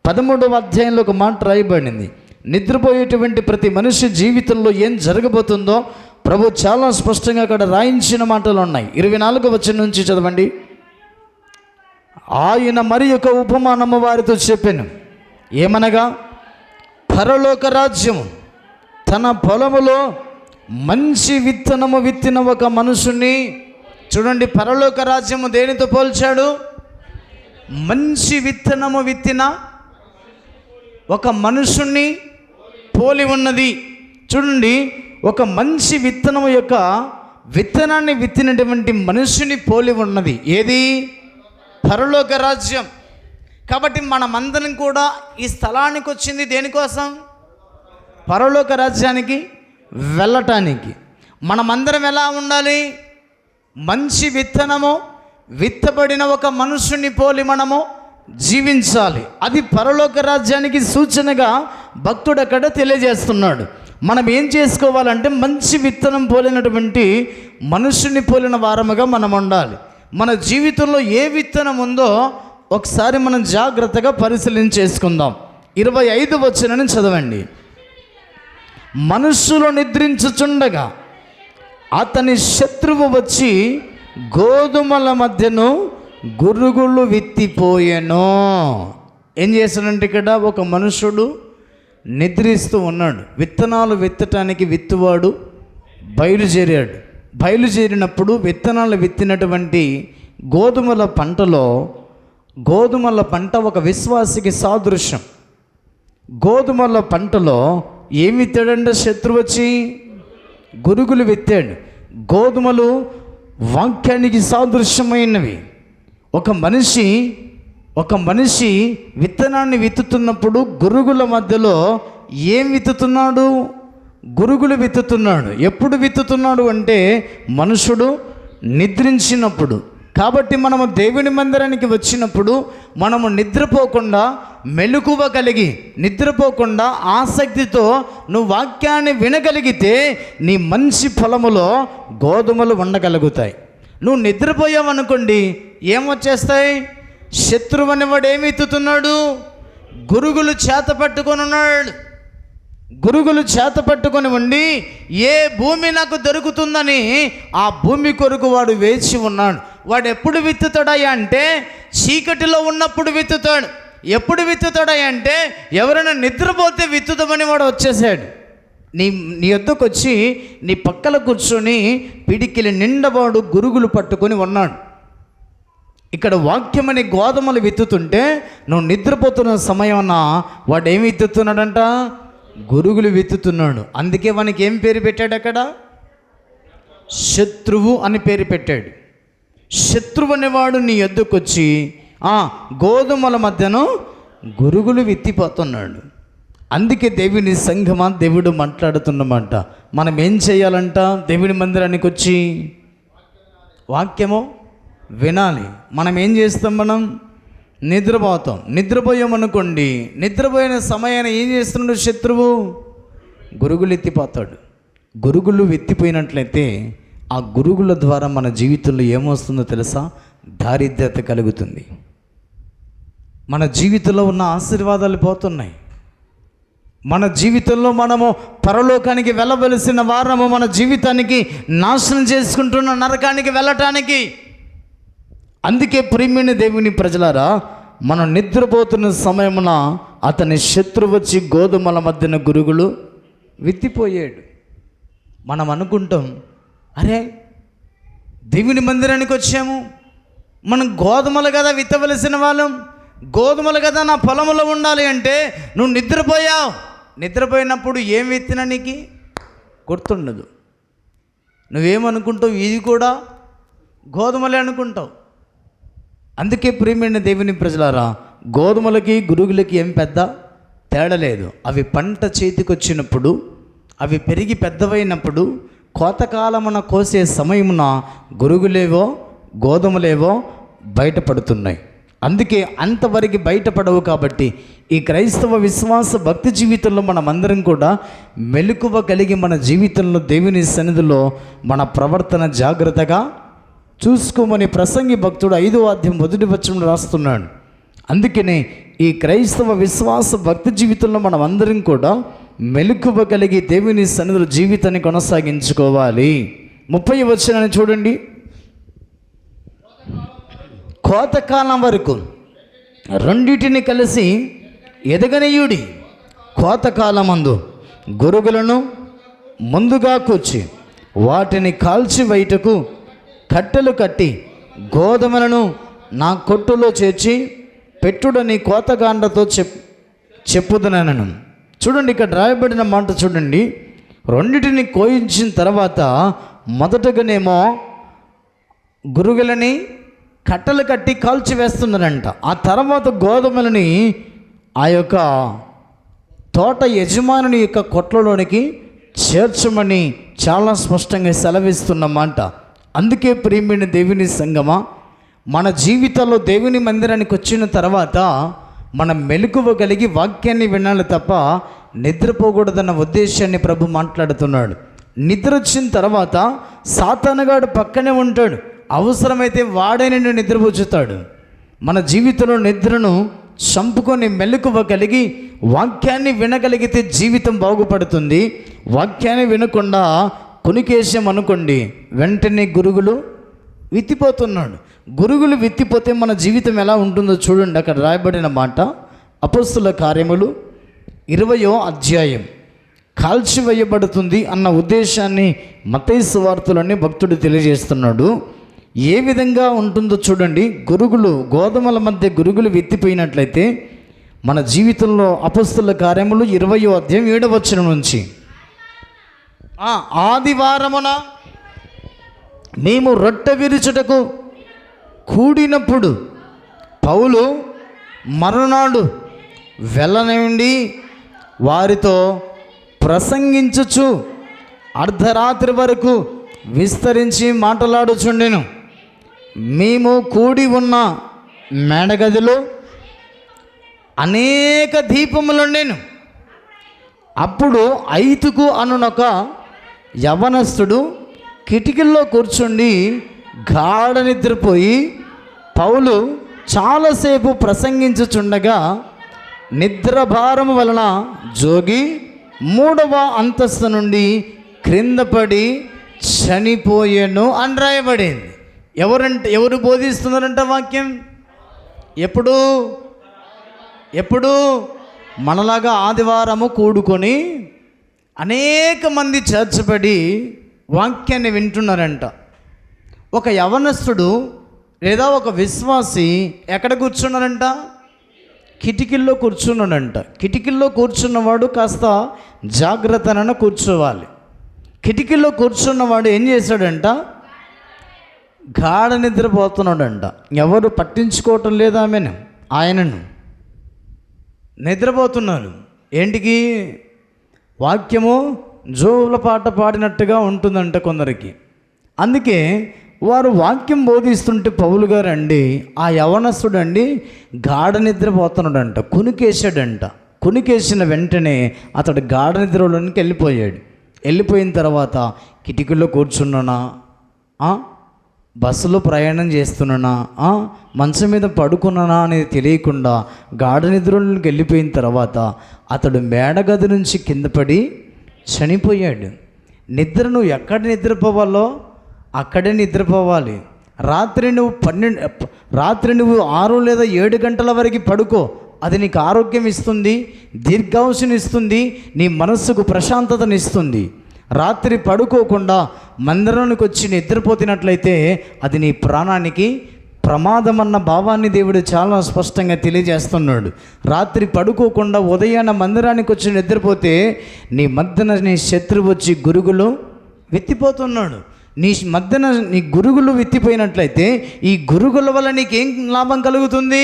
13వ అధ్యాయంలో ఒక మాట రాయబడింది. నిద్రపోయేటువంటి ప్రతి మనిషి జీవితంలో ఏం జరగబోతుందో ప్రభు చాలా స్పష్టంగా అక్కడ రాయించిన మాటలు ఉన్నాయి. 24వ వచనం నుంచి చదవండి. ఆయన మరి ఒక ఉపమానము వారితో చెప్పాను, ఏమనగా పరలోక రాజ్యము తన పొలములో మంచి విత్తనము విత్తిన ఒక మనుషుని. చూడండి, పరలోక రాజ్యము దేనితో పోల్చాడు? మంచి విత్తనము విత్తిన ఒక మనుషుణ్ణి పోలి ఉన్నది. చూడండి, ఒక మంచి విత్తనము యొక్క విత్తనాన్ని విత్తినటువంటి మనుషుని పోలి ఉన్నది. ఏది? పరలోక రాజ్యం. కాబట్టి మనమందరం కూడా ఈ స్థలానికి వచ్చింది దేనికోసం? పరలోక రాజ్యానికి వెళ్ళటానికి. మనమందరం ఎలా ఉండాలి? మంచి విత్తనము విత్తబడిన ఒక మనుషుని పోలి మనము జీవించాలి. అది పరలోక రాజ్యానికి సూచనగా భక్తుడు అక్కడ తెలియజేస్తున్నాడు. మనం ఏం చేసుకోవాలంటే మంచి విత్తనం పోలినటువంటి మనుషుని పోలిన వారముగా మనం ఉండాలి. మన జీవితంలో ఏ విత్తనం ఉందో ఒకసారి మనం జాగ్రత్తగా పరిశీలించేసుకుందాం. 25వ వచనాన్ని చదవండి. మనుషులు నిద్రించుచుండగా అతని శత్రువు వచ్చి గోధుమల మధ్యను గురుగులు విత్తిపోయాను. ఏం చేశాడంటే ఇక్కడ ఒక మనుషుడు నిద్రిస్తూ ఉన్నాడు. విత్తనాలు విత్తటానికి విత్తువాడు బయలుదేరాడు. బయలుదేరినప్పుడు విత్తనాలు విత్తినటువంటి గోధుమల పంట ఒక విశ్వాసికి సాదృశ్యం. గోధుమల పంటలో ఏమి విత్తాడంటే శత్రువు వచ్చి గురుగులు విత్తాడు. గోధుమలు వాక్యానికి సాదృశ్యమైనవి. ఒక మనిషి విత్తనాన్ని విత్తుతున్నప్పుడు గురుగుల మధ్యలో ఏం విత్తుతున్నాడు? గురుగులు విత్తుతున్నాడు. ఎప్పుడు విత్తుతున్నాడు అంటే మనుషుడు నిద్రించినప్పుడు. కాబట్టి మనము దేవుని మందిరానికి వచ్చినప్పుడు మనము నిద్రపోకుండా, మెలకువ కలిగి, నిద్రపోకుండా ఆసక్తితో నువ్వు వాక్యాన్ని వినగలిగితే నీ మంచి పొలములో గోధుమలు ఉండగలుగుతాయి. నువ్వు నిద్రపోయావనుకోండి, ఏమొచ్చేస్తాయి? శత్రువు అనేవాడు ఏమి ఎత్తుతున్నాడు? గురుగులు చేత పట్టుకొని ఉన్నాడు. గురుగులు చేత పట్టుకొని ఉండి ఏ భూమి నాకు దొరుకుతుందని ఆ భూమి కొరకు వాడు వేచి ఉన్నాడు. వాడు ఎప్పుడు విత్తుతాడయ్యా అంటే చీకటిలో ఉన్నప్పుడు విత్తుతాడు. ఎప్పుడు విత్తుతాడయ్యా అంటే ఎవరైనా నిద్రపోతే విత్తుదామని వాడు వచ్చేసాడు. నీ వద్దకు వచ్చి నీ పక్కల కూర్చొని పిడికిలి నిండవాడు గురుగులు పట్టుకొని ఉన్నాడు. ఇక్కడ వాక్యమని గోధుమలు విత్తుతుంటే నువ్వు నిద్రపోతున్న సమయాన వాడు ఏమి విత్తుతున్నాడంట? గురుగులు విత్తుతున్నాడు. అందుకే వానికి ఏం పేరు పెట్టాడు? అక్కడ శత్రువు అని పేరు పెట్టాడు. శత్రువు అనేవాడు నీ యొద్దకు వచ్చి గోధుమల మధ్యను గురుగులు విత్తిపోతున్నాడు. అందుకే దేవుని సంఘమా, దేవుడు మాట్లాడుతున్నమాట. మనం ఏం చేయాలంట? దేవుని మందిరానికి వచ్చి వాక్యము వినాలి. మనం ఏం చేస్తాం? మనం నిద్రపోతాం. నిద్రపోయామనుకోండి, నిద్రపోయిన సమయాన్ని ఏం చేస్తున్నాడు శత్రువు? గురుగులు ఎత్తిపోతాడు. గురుగులు ఎత్తిపోయినట్లయితే ఆ గురుగుల ద్వారా మన జీవితంలో ఏమొస్తుందో తెలుసా? దారిద్ర్యత కలుగుతుంది. మన జీవితంలో ఉన్న ఆశీర్వాదాలు పోతున్నాయి. మన జీవితంలో మనము పరలోకానికి వెళ్ళవలసిన వారము మన జీవితానికి నాశనం చేసుకుంటున్న నరకానికి వెళ్ళటానికి. అందుకే ప్రియమైన దేవుని ప్రజలారా, మనం నిద్రపోతున్న సమయమున అతని శత్రువు వచ్చి గోధుమల మధ్యన గురుగులు విత్తిపోయాడు. మనం అనుకుంటాం, అరే దేవుని మందిరానికి వచ్చాము, మనం గోధుమలు కదా విత్తవలసిన వాళ్ళం, గోధుమలు కదా నా పొలంలో ఉండాలి అంటే నువ్వు నిద్రపోయావు. నిద్రపోయినప్పుడు ఏం విత్తినా నీకు గుర్తుండదు. నువ్వేమనుకుంటావు, ఇది కూడా గోధుమలే అనుకుంటావు. అందుకే ప్రియమైన దేవుని ప్రజలారా, గోధుమలకి గురుగులకి ఏం పెద్ద తేడా లేదు. అవి పంట చేతికొచ్చినప్పుడు, అవి పెరిగి పెద్దవైనప్పుడు, కోతకాలమున కోసే సమయమున గురుగులేవో గోధుమలేవో బయటపడుతున్నాయి. అందుకే అంతవరకు బయటపడవు. కాబట్టి ఈ క్రైస్తవ విశ్వాస భక్తి జీవితంలో మనమందరం కూడా మెలకువ కలిగి మన జీవితంలో దేవుని సన్నిధిలో మన ప్రవర్తన జాగ్రత్తగా చూసుకోమని ప్రసంగి భక్తుడు 5వ అధ్యాయం 1వ వచనంలో రాస్తున్నాడు. అందుకనే ఈ క్రైస్తవ విశ్వాస భక్తి జీవితంలో మనం అందరం కూడా మెలకువ కలిగి దేవుని సన్నిధిలో జీవితాన్ని కొనసాగించుకోవాలి. 30వ వచనాన్ని చూడండి. కోతకాలం వరకు రెండిటిని కలిసి ఎదగనీయుడి. కోతకాలమందు గురుగులను ముందుగా కూర్చి వాటిని కాల్చి బయటకు కట్టెలు కట్టి గోధుమలను నా కొట్టులో చేర్చి పెట్టుడని కోతగాండ్రతో చెప్పుదనను. చూడండి, ఇక్కడ రాయబడిన మాట చూడండి. రెండిటిని కోయించిన తర్వాత మొదటగానేమో గురుగులని కట్టెలు కట్టి కాల్చి వేస్తున్నారంట. ఆ తర్వాత గోధుమలని ఆ యొక్క తోట యజమానుని యొక్క కొట్లలోనికి చేర్చమని చాలా స్పష్టంగా సెలవిస్తున్నమాట. అందుకే ప్రియమైన దేవుని సంగమా, మన జీవితంలో దేవుని మందిరానికి వచ్చిన తర్వాత మనం మెలకువ కలిగి వాక్యాన్ని వినాలి తప్ప నిద్రపోకూడదన్న ఉద్దేశాన్ని ప్రభు మాట్లాడుతున్నాడు. నిద్ర వచ్చిన తర్వాత సాతానుగాడు పక్కనే ఉంటాడు. అవసరమైతే వాడే నిన్ను నిద్రపుచ్చుతాడు. మన జీవితంలో నిద్రను చంపుకొని మెలకువ కలిగి వాక్యాన్ని వినగలిగితే జీవితం బాగుపడుతుంది. వాక్యాన్ని వినకుండా కొనికేసాం అనుకోండి, వెంటనే గురుగులు విత్తిపోతున్నాడు. గురుగులు విత్తిపోతే మన జీవితం ఎలా ఉంటుందో చూడండి. అక్కడ రాయబడిన మాట అపొస్తలుల కార్యములు 20వ అధ్యాయం. కాల్చివేయబడుతుంది అన్న ఉద్దేశాన్ని మత్తయి సువార్తలోని భక్తుడు తెలియజేస్తున్నాడు. ఏ విధంగా ఉంటుందో చూడండి. గురుగులు, గోధుమల మధ్య గురుగులు విత్తిపోయినట్లయితే మన జీవితంలో అపొస్తలుల కార్యములు 20వ అధ్యాయం 7వ వచనం నుంచి, ఆదివారమున మేము రొట్టె విరుచుటకు కూడినప్పుడు పౌలు మరునాడు వెళ్ళనివ్వండి వారితో ప్రసంగించుచు అర్ధరాత్రి వరకు విస్తరించి మాట్లాడుచుండెను. మేము కూడి ఉన్న మేడగదిలో అనేక దీపములుండెను. అప్పుడు ఐతుకు అనునొక యవనస్తుడు కిటికీల్లో కూర్చుండి గాఢ నిద్రపోయి పౌలు చాలాసేపు ప్రసంగించుచుండగా నిద్రభారము వలన జోగి 3వ అంతస్తు నుండి క్రింద పడి చనిపోయాను అని రాయబడింది. ఎవరు బోధిస్తున్నారంట వాక్యం? ఎప్పుడు మనలాగా ఆదివారము కూడుకొని అనేక మంది చేర్చబడి వాక్యాన్ని వింటున్నారంట. ఒక యవనస్తుడు లేదా ఒక విశ్వాసి ఎక్కడ కూర్చున్నారంట? కిటికీల్లో కూర్చున్నాడంట. కిటికీల్లో కూర్చున్నవాడు కాస్త జాగ్రత్తన కూర్చోవాలి. కిటికీల్లో కూర్చున్నవాడు ఏం చేశాడంట? గాఢ నిద్రపోతున్నాడంట. ఎవరు పట్టించుకోవటం లేదా ఆయనను నిద్రపోతున్నారు. ఏంటికి? వాక్యము జోల పాట పాడినట్టుగా ఉంటుందంట కొందరికి. అందుకే వారు వాక్యం బోధిస్తుంటే పౌలు గారు అండి, ఆ యవనస్తుడు అండి గాఢ నిద్రపోతున్నాడంట, కునికేశాడంట. కునికేసిన వెంటనే అతడు గాఢ బస్సులో ప్రయాణం చేస్తున్నానా, మంచం మీద పడుకున్నానా అనేది తెలియకుండా గాఢ నిద్రలోకి వెళ్ళిపోయిన తర్వాత అతడు మేడగది నుంచి కింద పడి చనిపోయాడు. నిద్ర నువ్వు ఎక్కడ నిద్రపోవాలో అక్కడే నిద్రపోవాలి. రాత్రి నువ్వు 6 లేదా 7 గంటల వరకు పడుకో. అది నీకు ఆరోగ్యం ఇస్తుంది, దీర్ఘాయుష్ని ఇస్తుంది, నీ మనస్సుకు ప్రశాంతతనిస్తుంది. రాత్రి పడుకోకుండా మందిరానికి వచ్చి నిద్రపోతున్నట్లయితే అది నీ ప్రాణానికి ప్రమాదం అన్న భావాన్ని దేవుడు చాలా స్పష్టంగా తెలియజేస్తున్నాడు. రాత్రి పడుకోకుండా ఉదయాన్న మందిరానికి వచ్చి నిద్రపోతే నీ మధ్యన నీ శత్రువు వచ్చి గురుగులు విత్తిపోతున్నాడు. నీ మధ్యన నీ గురుగులు విత్తిపోయినట్లయితే ఈ గురుగుల వల్ల నీకేం లాభం కలుగుతుంది?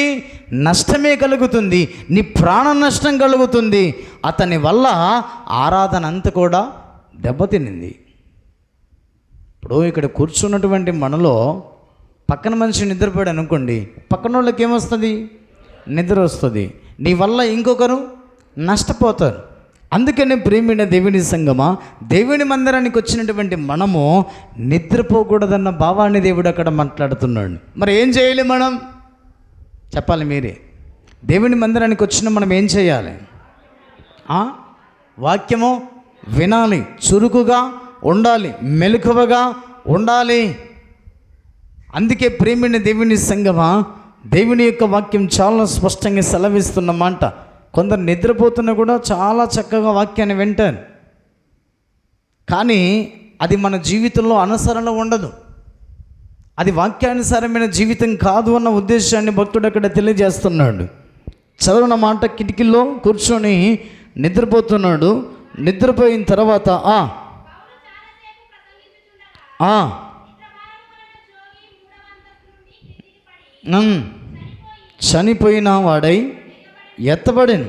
నష్టమే కలుగుతుంది. నీ ప్రాణ నష్టం కలుగుతుంది. అతని వల్ల ఆరాధన అంతా కూడా దెబ్బతినింది. ఇప్పుడు ఇక్కడ కూర్చున్నటువంటి మనలో పక్కన మనిషి నిద్రపోయాడు అనుకోండి, పక్కన వాళ్ళకి ఏమొస్తుంది? నిద్ర వస్తుంది. నీ వల్ల ఇంకొకరు నష్టపోతారు. అందుకనే ప్రేమైన దేవుని సంగమా, దేవుని మందిరానికి వచ్చినటువంటి మనము నిద్రపోకూడదన్న భావాన్ని దేవుడు అక్కడ మాట్లాడుతున్నాడు. మరి ఏం చేయాలి? మనం చెప్పాలి మీరే. దేవుని మందిరానికి వచ్చిన మనం ఏం చేయాలి? వాక్యము వినాలి, చురుకుగా ఉండాలి, మెలకువగా ఉండాలి. అందుకే ప్రేమైన దేవుని సంగమా, దేవుని యొక్క వాక్యం చాలా స్పష్టంగా సెలవిస్తున్నమాట. కొందరు నిద్రపోతున్నా కూడా చాలా చక్కగా వాక్యాన్ని వింటారు, కానీ అది మన జీవితంలో అనుసరణ ఉండదు. అది వాక్యానుసారమైన జీవితం కాదు అన్న ఉద్దేశాన్ని భక్తుడు అక్కడ తెలియజేస్తున్నాడు. చదవన మాట, కిటికీలో కూర్చొని నిద్రపోతున్నాడు. నిద్రపోయిన తర్వాత చనిపోయిన వాడై ఎత్తబడెను.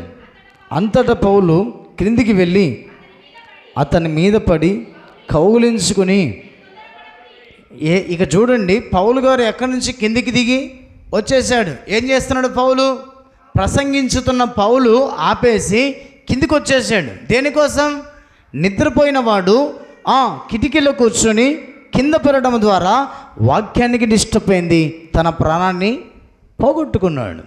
అంతటా పౌలు క్రిందికి వెళ్ళి అతని మీద పడి కౌగిలించుకుని ఇక చూడండి, పౌలు గారు ఎక్కడి నుంచి కిందికి దిగి వచ్చేసాడు. ఏం చేస్తున్నాడు? పౌలు ప్రసంగించుతున్న పౌలు ఆపేసి కిందికి వచ్చేసాడు. దేనికోసం? నిద్రపోయిన వాడు కిటికీలో కూర్చొని కింద పడడం ద్వారా వాక్యానికి డిస్టర్బ్ అయింది, తన ప్రాణాన్ని పోగొట్టుకున్నాడు.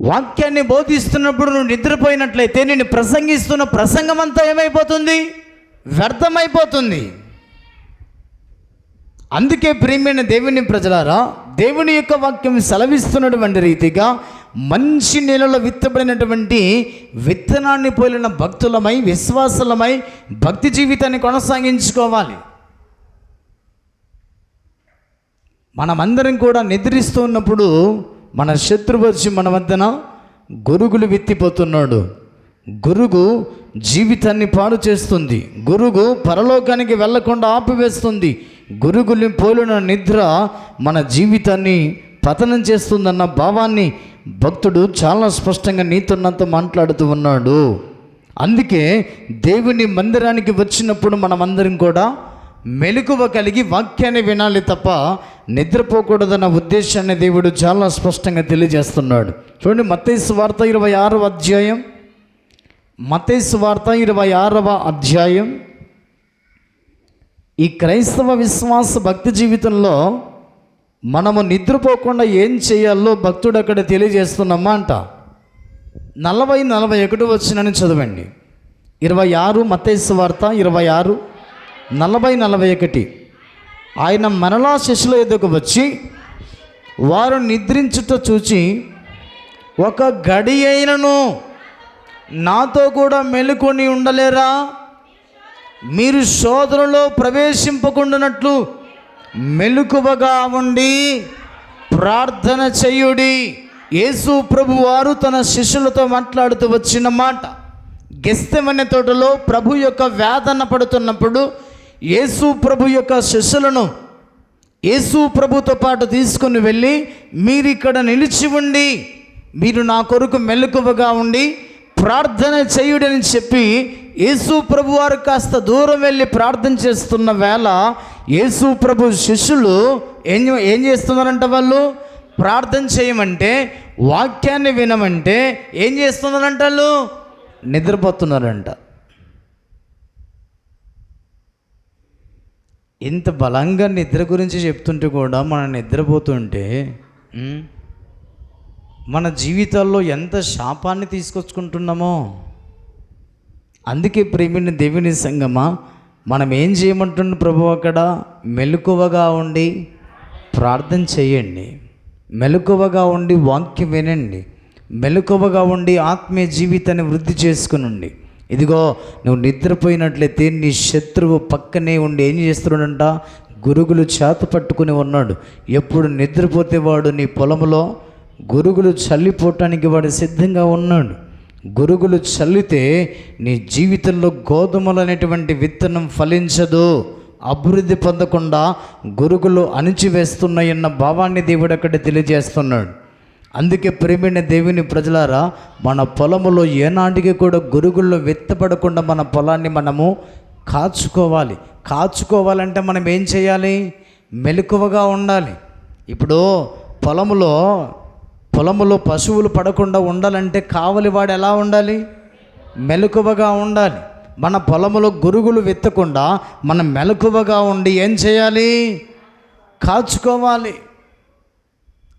వాక్యాన్ని బోధిస్తున్నప్పుడు నువ్వు నిద్రపోయినట్లయితే నేను ప్రసంగిస్తున్న ప్రసంగం అంతా ఏమైపోతుంది? వ్యర్థమైపోతుంది. అందుకే ప్రియమైన దేవుని ప్రజలారా, దేవుని యొక్క వాక్యం సెలవిస్తున్నటువంటి రీతిగా మంచి నేలలో విత్తబడినటువంటి విత్తనాన్ని పోలిన భక్తులమై, విశ్వాసులమై భక్తి జీవితాన్ని కొనసాగించుకోవాలి. మనమందరం కూడా నిద్రిస్తూ ఉన్నప్పుడు మన శత్రువు వచ్చి మన మధ్యన గురుగులు విత్తిపోతున్నాడు. గురుగు జీవితాన్ని పాడు చేస్తుంది. గురుగు పరలోకానికి వెళ్లకుండా ఆపివేస్తుంది. గురుగుల్ని పోలిన నిద్ర మన జీవితాన్ని పతనం చేస్తుందన్న భావాన్ని భక్తుడు చాలా స్పష్టంగా నీతోనంత మాట్లాడుతూ ఉన్నాడు. అందుకే దేవుని మందిరానికి వచ్చినప్పుడు మనమందరం కూడా మెలకువ కలిగి వాక్యాన్ని వినాలి తప్ప నిద్రపోకూడదన్న ఉద్దేశాన్ని దేవుడు చాలా స్పష్టంగా తెలియజేస్తున్నాడు. చూడండి, మత్తయి సువార్త 26వ అధ్యాయం. మత్తయి సువార్త 26వ అధ్యాయం. ఈ క్రైస్తవ విశ్వాస భక్తి జీవితంలో మనము నిద్రపోకుండా ఏం చేయాలో భక్తుడు అక్కడ తెలియజేస్తున్నమాట. 40-41 వచనాన్ని చదవండి. 26 మత్తయి సువార్త 26 40-41. ఆయన మరలా శిష్యుల ఎదుకు వచ్చి వారు నిద్రించుట చూచి, ఒక గడి అయినను నాతో కూడా మెలుకొని ఉండలేరా? మీరు శోధనలో ప్రవేశింపకుండానట్లు మెలకువగా ఉండి ప్రార్థన చేయుడి. యేసు ప్రభు వారు తన శిష్యులతో మాట్లాడుతూ వచ్చిన మాట. గెత్సేమనే తోటలో ప్రభు యొక్క వేదన పడుతున్నప్పుడు యేసు ప్రభు యొక్క శిష్యులను యేసు ప్రభుతో పాటు తీసుకుని వెళ్ళి, మీరు ఇక్కడ నిలిచి ఉండి మీరు నా కొరకు మెలకువగా ఉండి ప్రార్థన చేయుడని చెప్పి యేసు ప్రభు వారు కాస్త దూరం వెళ్ళి ప్రార్థన చేస్తున్న వేళ యేసు ప్రభు శిష్యులు ఏం చేస్తున్నారంట? వాళ్ళు ప్రార్థన చేయమంటే, వాక్యాన్ని వినమంటే ఏం చేస్తున్నారంట? వాళ్ళు నిద్రపోతున్నారంట. ఇంత బలంగా నిద్ర గురించి చెప్తుంటే కూడా మనం నిద్రపోతుంటే మన జీవితాల్లో ఎంత శాపాన్ని తీసుకొచ్చుకుంటున్నామో. అందుకే ప్రేమిని దేవుని సంగమా, మనం ఏం చేయమంటున్న ప్రభు అక్కడ మెలకువగా ఉండి ప్రార్థన చేయండి, మెలకువగా ఉండి వాక్యం వినండి, మెలకువగా ఉండి ఆత్మీయ జీవితాన్ని వృద్ధి చేసుకునండి. ఇదిగో నువ్వు నిద్రపోయినట్లయితే నీ శత్రువు పక్కనే ఉండి ఏం చేస్తున్నాడంట, గురుగులు చేత పట్టుకుని ఉన్నాడు. ఎప్పుడు నిద్రపోతే వాడు నీ పొలంలో గురుగులు చల్లిపోవటానికి వాడు సిద్ధంగా ఉన్నాడు. గురుగులు చల్లితే నీ జీవితంలో గోధుమలు అనేటువంటి విత్తనం ఫలించదు, అభివృద్ధి పొందకుండా గురుగులు అణిచివేస్తున్నాయన్న భావాన్ని దేవుడు అక్కడ తెలియజేస్తున్నాడు. అందుకే ప్రేమైన దేవుని ప్రజలారా, మన పొలములో ఏనాటికి కూడా గురుగుల్లో విత్తపడకుండా మన పొలాన్ని మనము కాచుకోవాలి. కాచుకోవాలంటే మనం ఏం చేయాలి? మెలకువగా ఉండాలి. ఇప్పుడు పొలములో పశువులు పడకుండా ఉండాలంటే కావలివాడు ఎలా ఉండాలి? మెలకువగా ఉండాలి. మన పొలములో గురుగులు విత్తకుండా మనం మెలకువగా ఉండి ఏం చేయాలి? కాచుకోవాలి.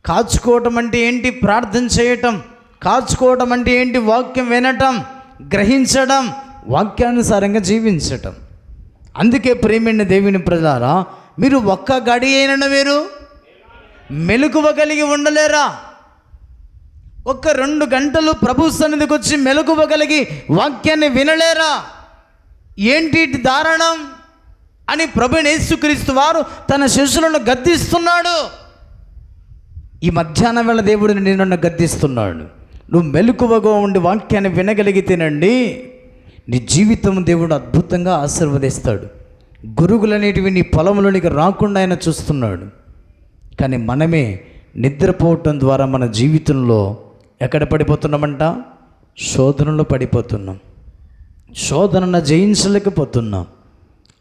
కాచుకోవటం అంటే ఏంటి? ప్రార్థన చేయటం. కాచుకోవటం అంటే ఏంటి? వాక్యం వినటం, గ్రహించడం, వాక్యానుసారంగా జీవించటం. అందుకే ప్రేమైన దేవుని ప్రజలారా, మీరు ఒక్క గడి అయినా మీరు మెలకువ కలిగి ఉండలేరా? ఒక్క 2 గంటలు ప్రభు సన్నిధికి వచ్చి మెలకువ కలిగి వాక్యాన్ని వినలేరా? ఏంటి దారుణం అని ప్రభువైన యేసుక్రీస్తు వారు తన శిష్యులను గద్దిస్తున్నాడు. ఈ మధ్యాహ్నం వేళ దేవుడు నిన్ను గద్దిస్తున్నాడు. నువ్వు మెలకువగా ఉండి వాక్యాన్ని వినగలిగితేనండి నీ జీవితం దేవుడు అద్భుతంగా ఆశీర్వదిస్తాడు. గురుగులు అనేటివి నీ పొలంలోనికి రాకుండా ఆయన చూస్తున్నాడు. కానీ మనమే నిద్రపోవటం ద్వారా మన జీవితంలో ఎక్కడ పడిపోతున్నామంట? శోధనలో పడిపోతున్నాం. శోధనను జయించలేకపోతున్నాం.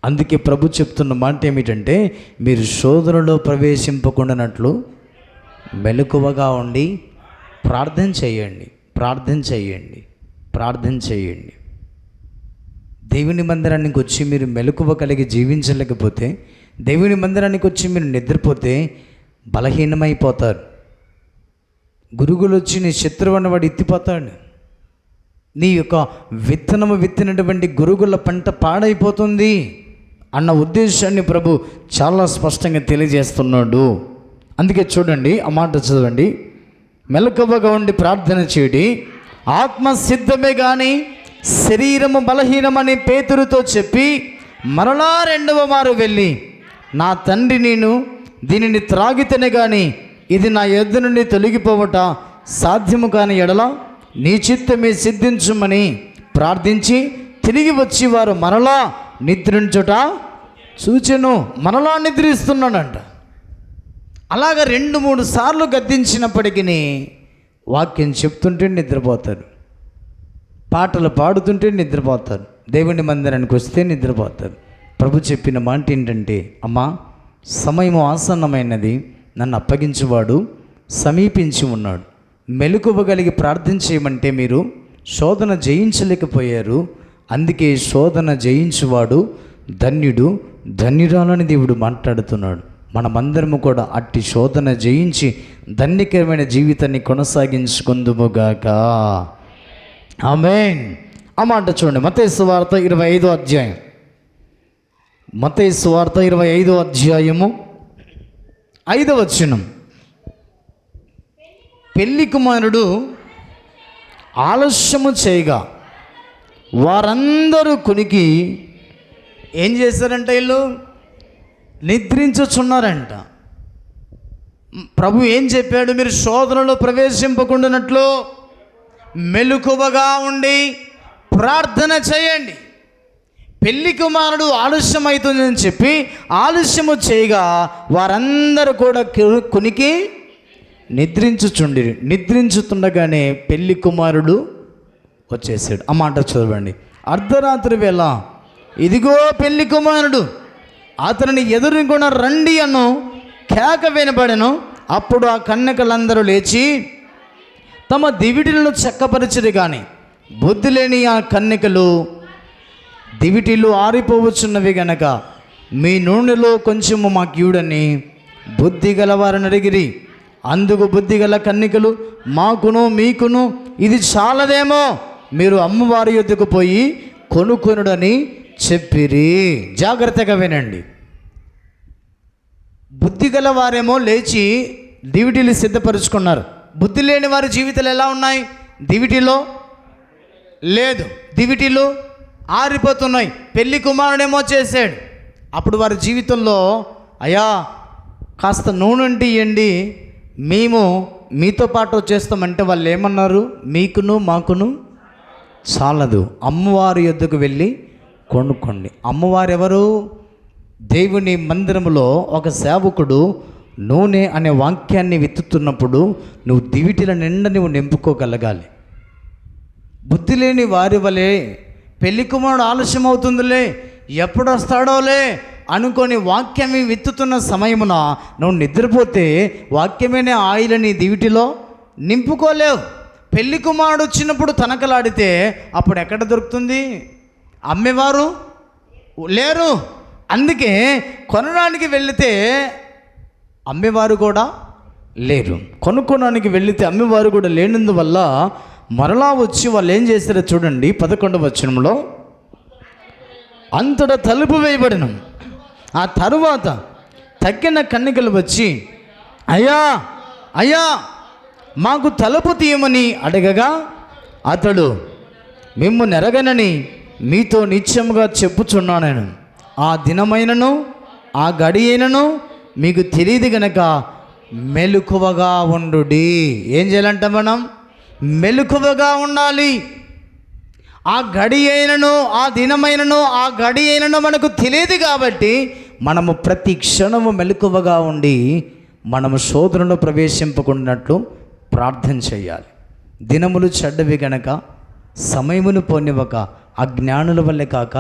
అందుకే ప్రభు చెప్తున్న మాట ఏమిటంటే, మీరు శోధనలో ప్రవేశింపకుండానట్లు మెలకువగా ఉండి ప్రార్థన చేయండి, ప్రార్థన చేయండి, ప్రార్థన చేయండి. దేవుని మందిరానికి వచ్చి మీరు మెలకువ కలిగి జీవించలేకపోతే, దేవుని మందిరానికి వచ్చి మీరు నిద్రపోతే బలహీనమైపోతారు. గురుగులు వచ్చి నీ శత్రువు అన్నవాడు ఎత్తిపోతాడు. నీ యొక్క విత్తనము విత్తినటువంటి గురుగుల పంట పాడైపోతుంది అన్న ఉద్దేశాన్ని ప్రభు చాలా స్పష్టంగా తెలియజేస్తున్నాడు. అందుకే చూడండి, ఆ మాట చదవండి. మెలకువగా ఉండి ప్రార్థన చేయడి, ఆత్మ సిద్ధమే కానీ శరీరము బలహీనమని పేతురుతో చెప్పి మరలా 2వ మారు వెళ్ళి, నా తండ్రి, నేను దీనిని త్రాగితేనే కానీ ఇది నా యొద్ద నుండి తొలగిపోవట సాధ్యము కాని ఎడల నీ చిత్తమే సిద్ధించుమని ప్రార్థించి తిరిగి వచ్చి వారు మరలా నిద్రించుట చూచెను. మరలా నిద్రిస్తున్నాడంట. అలాగ 2-3 సార్లు గద్దించినప్పటికీ వాక్యం చెప్తుంటే నిద్రపోతారు, పాటలు పాడుతుంటే నిద్రపోతారు, దేవుని మందిరానికి వస్తే నిద్రపోతారు. ప్రభు చెప్పిన మాట ఏంటంటే, అమ్మా సమయం ఆసన్నమైనది, నన్ను అప్పగించువాడు సమీపించి ఉన్నాడు. మెలకువగలిగి ప్రార్థన చేయమంటే మీరు శోధన జయించలేకపోయారు. అందుకే శోధన జయించువాడు ధన్యుడు, ధన్యురాలని దేవుడు మాట్లాడుతున్నాడు. మనమందరము కూడా అట్టి శోధన జయించి ధన్యకరమైన జీవితాన్ని కొనసాగించుకుందుముగాక. ఆమేన్. ఆ మాట చూడండి, మత్తయి సువార్త 25వ అధ్యాయం. మత్తయి సువార్త 25వ అధ్యాయము 5వ వచనం. పెళ్లి కుమారుడు ఆలస్యము చేయగా వారందరూ కునికి ఏం చేశారంట? వీళ్ళు నిద్రించుచున్నారంట. ప్రభు ఏం చెప్పాడు? మీరు శోధనలో ప్రవేశింపకుండానట్లు మెలకువగా ఉండి ప్రార్థన చేయండి. పెళ్లి కుమారుడు ఆలస్యం అవుతుందని చెప్పి ఆలస్యము చేయగా వారందరూ కూడా కునికి నిద్రించుతుండగానే పెళ్లి కుమారుడు వచ్చేసాడు. ఆ మాట చదవండి. అర్ధరాత్రి వేళ ఇదిగో పెళ్లి కుమారుడు, అతనిని ఎదురుకుండా రండి అను కేక వినబడెను. అప్పుడు ఆ కన్యకలందరూ లేచి తమ దివిటీలను చక్కపరిచిరి. కానీ బుద్ధి లేని ఆ కన్యకలు దివిటీలు ఆరిపోవచ్చున్నవి గనక మీ నూనెలో కొంచెము మాకు ఇవ్వడని బుద్ధి గలవారని అడిగిరి. అందుకు బుద్ధిగల కన్నికలు, మాకును మీకును ఇది చాలదేమో, మీరు అమ్మవారి యొద్దకు పోయి కొనుకొనుడని చెప్పిరి. జాగ్రత్తగా వినండి. బుద్ధి గల వారేమో లేచి దివిటీలు సిద్ధపరుచుకున్నారు. బుద్ధి లేని వారి జీవితాలు ఎలా ఉన్నాయి? దివిటీలో లేదు, దివిటీలు ఆరిపోతున్నాయి. పెళ్లి కుమారుడేమో చేశాడు. అప్పుడు వారి జీవితంలో, అయ్యా కాస్త నూనె ఇవ్వండి, మేము మీతో పాటు చేస్తామంటే వాళ్ళు ఏమన్నారు? మీకును మాకును చాలదు, అమ్మవారి యొద్దకు వెళ్ళి కొనుక్కోండి. అమ్మవారు ఎవరు? దేవుని మందిరంలో ఒక సేవకుడు నూనె అనే వాక్యాన్ని విత్తుతున్నప్పుడు నువ్వు దివిటిల నిండా నువ్వు నింపుకోగలగాలి. బుద్ధి లేని వారి వలె పెళ్లి కుమారుడు ఆలస్యం అవుతుందిలే, ఎప్పుడు వస్తాడోలే అనుకొని వాక్యమే విత్తుతున్న సమయమున నువ్వు నిద్రపోతే వాక్యమేనే ఆయిల్ నీ దివిటిలో నింపుకోలేవు. పెళ్లి కుమారుడు వచ్చినప్పుడు తనకలాడితే అప్పుడు ఎక్కడ దొరుకుతుంది? అమ్మేవారు లేరు. అందుకే కొనడానికి వెళితే అమ్మేవారు కూడా లేరు. కొనుక్కోడానికి వెళితే అమ్మేవారు కూడా లేనందువల్ల మరలా వచ్చి వాళ్ళు ఏం చేస్తారో చూడండి. 11వ వచనంలో, అంతటా తలుపు వేయబడను. ఆ తరువాత తక్కిన కన్నికలు వచ్చి, అయ్యా అయ్యా మాకు తలుపు తీయమని అడగగా, అతడు, మిమ్ము నెరగనని మీతో నిత్యముగా చెప్పుచున్నాను, ఆ దినమైనను ఆ గడి అయినను మీకు తెలియదు గనక మెలకువగా ఉండుడి. ఏం చేయాలంట? మనం మెలకువగా ఉండాలి. ఆ గడి అయినను ఆ దినమైనను ఆ గడి అయినను మనకు తెలియదు కాబట్టి మనము ప్రతి క్షణము మెలకువగా ఉండి మనము శోధనలో ప్రవేశింపకున్నట్లు ప్రార్థన చేయాలి. దినములు చెడ్డవి గనక సమయమును పోనివ్వక అజ్ఞానుల వల్లే కాక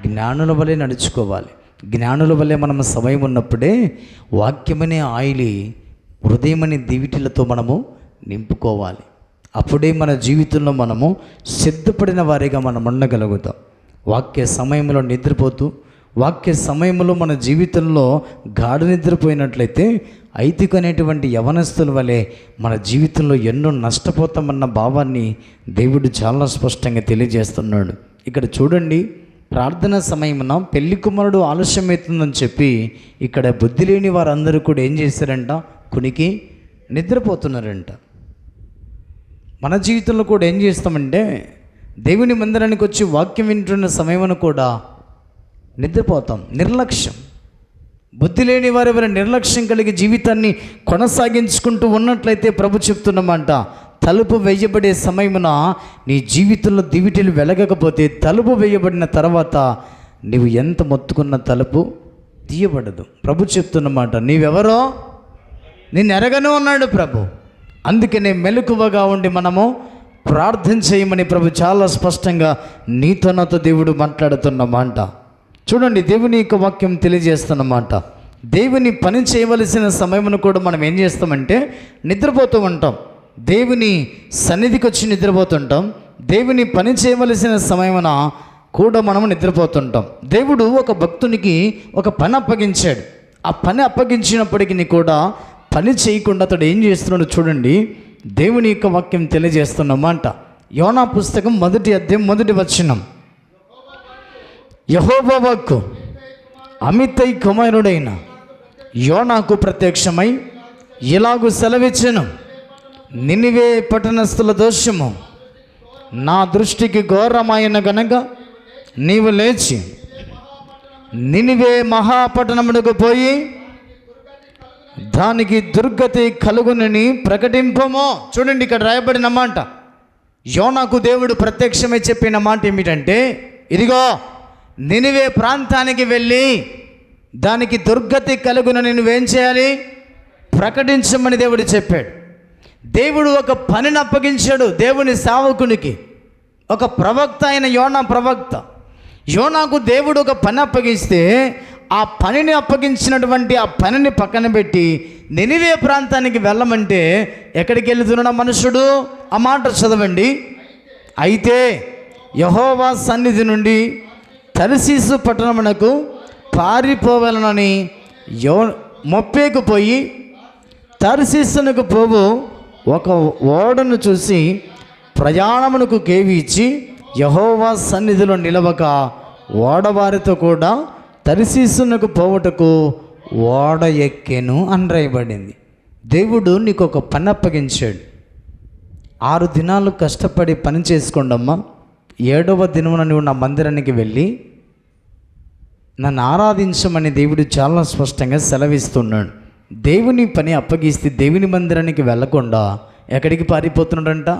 జ్ఞానుల వల్లే నడుచుకోవాలి. జ్ఞానుల వల్లే మనం సమయం ఉన్నప్పుడే వాక్యమనే ఆయిలి హృదయమనే దివిటిలతో మనము నింపుకోవాలి. అప్పుడే మన జీవితంలో మనము సిద్ధపడిన వారిగా మనం ఉండగలుగుతాం. వాక్య సమయంలో నిద్రపోతూ వాక్య సమయంలో మన జీవితంలో గాఢ నిద్రపోయినట్లయితే ఐతికనేటువంటి యవనస్తుల వలె మన జీవితంలో ఎన్నో నష్టపోతామన్న భావాన్ని దేవుడు చాలా స్పష్టంగా తెలియజేస్తున్నాడు. ఇక్కడ చూడండి, ప్రార్థన సమయమున పెళ్లి కుమారుడు ఆలస్యమవుతుందని చెప్పి ఇక్కడ బుద్ధి లేని వారందరూ కూడా ఏం చేశారంట? కునికి నిద్రపోతున్నారంట. మన జీవితంలో కూడా ఏం చేస్తామంటే దేవుని మందిరానికి వచ్చి వాక్యం వింటున్న సమయమున కూడా నిద్రపోతాం. నిర్లక్ష్యం. బుద్ధి లేని వారి వల్ల నిర్లక్ష్యం కలిగి జీవితాన్ని కొనసాగించుకుంటూ ఉన్నట్లయితే ప్రభు చెప్తున్నమాట, తలుపు వేయబడే సమయమున నీ జీవితంలో దివిటీలు వెలగకపోతే తలుపు వేయబడిన తర్వాత నీవు ఎంత మొత్తుకున్న తలుపు తీయబడదు. ప్రభు చెప్తున్నమాట, నీవెవరో నేను ఎరగను అన్నాడు ప్రభు. అందుకనే మెలకువగా ఉండి మనము ప్రార్థన చేయమని ప్రభు చాలా స్పష్టంగా నీతో నాతో దేవుడు మాట్లాడుతున్నమాట. చూడండి, దేవుని యొక్క వాక్యం తెలియజేస్తున్నమాట. దేవుని పని చేయవలసిన సమయమును కూడా మనం ఏం చేస్తామంటే నిద్రపోతూ ఉంటాం. దేవుని సన్నిధికి వచ్చి నిద్రపోతుంటాం. దేవుని పని చేయవలసిన సమయమున కూడా మనము నిద్రపోతుంటాం. దేవుడు ఒక భక్తునికి ఒక పని అప్పగించాడు. ఆ పని అప్పగించినప్పటికీ కూడా పని చేయకుండా అతడు ఏం చేస్తున్నాడు చూడండి. దేవుని యొక్క వాక్యం తెలియజేస్తున్నమాట. యోనా పుస్తకం 1వ అధ్యాయం 1వ వచనం, యెహోవా వాక్కు అమిత్తై కుమారుడైన యోనాకు ప్రత్యక్షమై ఇలాగు సెలవిచ్చెను, నినివే పట్టణస్థుల దోషము నా దృష్టికి ఘోరమైన గనక నీవు లేచి నినివే మహాపట్టణమునకు పోయి దానికి దుర్గతి కలుగునని ప్రకటింపము. చూడండి, ఇక్కడ రాయబడిన మాట. యోనాకు దేవుడు ప్రత్యక్షమై చెప్పిన మాట ఏమిటంటే, ఇదిగో నినివే ప్రాంతానికి వెళ్ళి దానికి దుర్గతి కలుగునని నువ్వేం చేయాలి? ప్రకటించమని దేవుడు చెప్పాడు. దేవుడు ఒక పనిని అప్పగించాడు దేవుని సేవకునికి. ఒక ప్రవక్త అయిన యోనా ప్రవక్త. యోనాకు దేవుడు ఒక పని అప్పగిస్తే ఆ పనిని అప్పగించినటువంటి ఆ పనిని పక్కన పెట్టి నినివే ప్రాంతానికి వెళ్ళమంటే ఎక్కడికి వెళ్తున్నాడు మనుషుడు? ఆ మాట చదవండి. అయితే యెహోవా సన్నిధి నుండి తర్షీసు పట్టణమునకు పారిపోవాలనని మొప్పేకు పోయి తర్షీసునకు పోవు ఒక ఓడను చూసి ప్రయాణమునకు కేవి ఇచ్చి యెహోవా సన్నిధిలో నిలవక ఓడవారితో కూడా తర్షీసునకు పోవుటకు ఓడ ఎక్కెను అని రాయబడింది. దేవుడు నీకు ఒక పని అప్పగించాడు. 6 దినాలు కష్టపడి పని చేసుకోండమ్మా, 7వ దినమున నువ్వు నా మందిరానికి వెళ్ళి నన్ను ఆరాధించమని దేవుడు చాలా స్పష్టంగా సెలవిస్తున్నాడు. దేవుని పని అప్పగిస్తే దేవుని మందిరానికి వెళ్ళకుండా ఎక్కడికి పారిపోతున్నాడంట?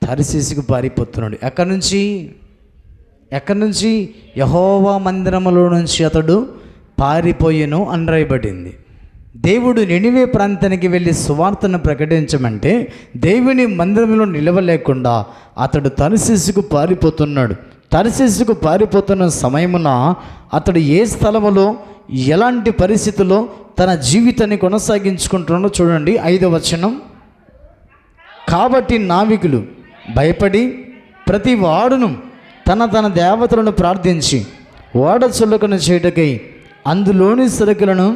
తర్షీసుకు పారిపోతున్నాడు. ఎక్కడి నుంచి? యెహోవా మందిరములో నుంచి అతడు పారిపోయెను అని రాయబడింది. దేవుడు నినివే ప్రాంతానికి వెళ్ళి సువార్తను ప్రకటించమంటే దేవుని మందిరంలో నిలవలేకుండా అతడు తర్షీసుకు పారిపోతున్నాడు. తర్షీసుకు పారిపోతున్న సమయమున అతడు ఏ స్థలములో ఎలాంటి పరిస్థితుల్లో తన జీవితాన్ని కొనసాగించుకుంటున్నాడో చూడండి. 5వ వచనం. కాబట్టి నావికులు భయపడి ప్రతి వాడును తన దేవతలను ప్రార్థించి ఓడ చుల్లకను చేయుటకై అందులోని సరుకులను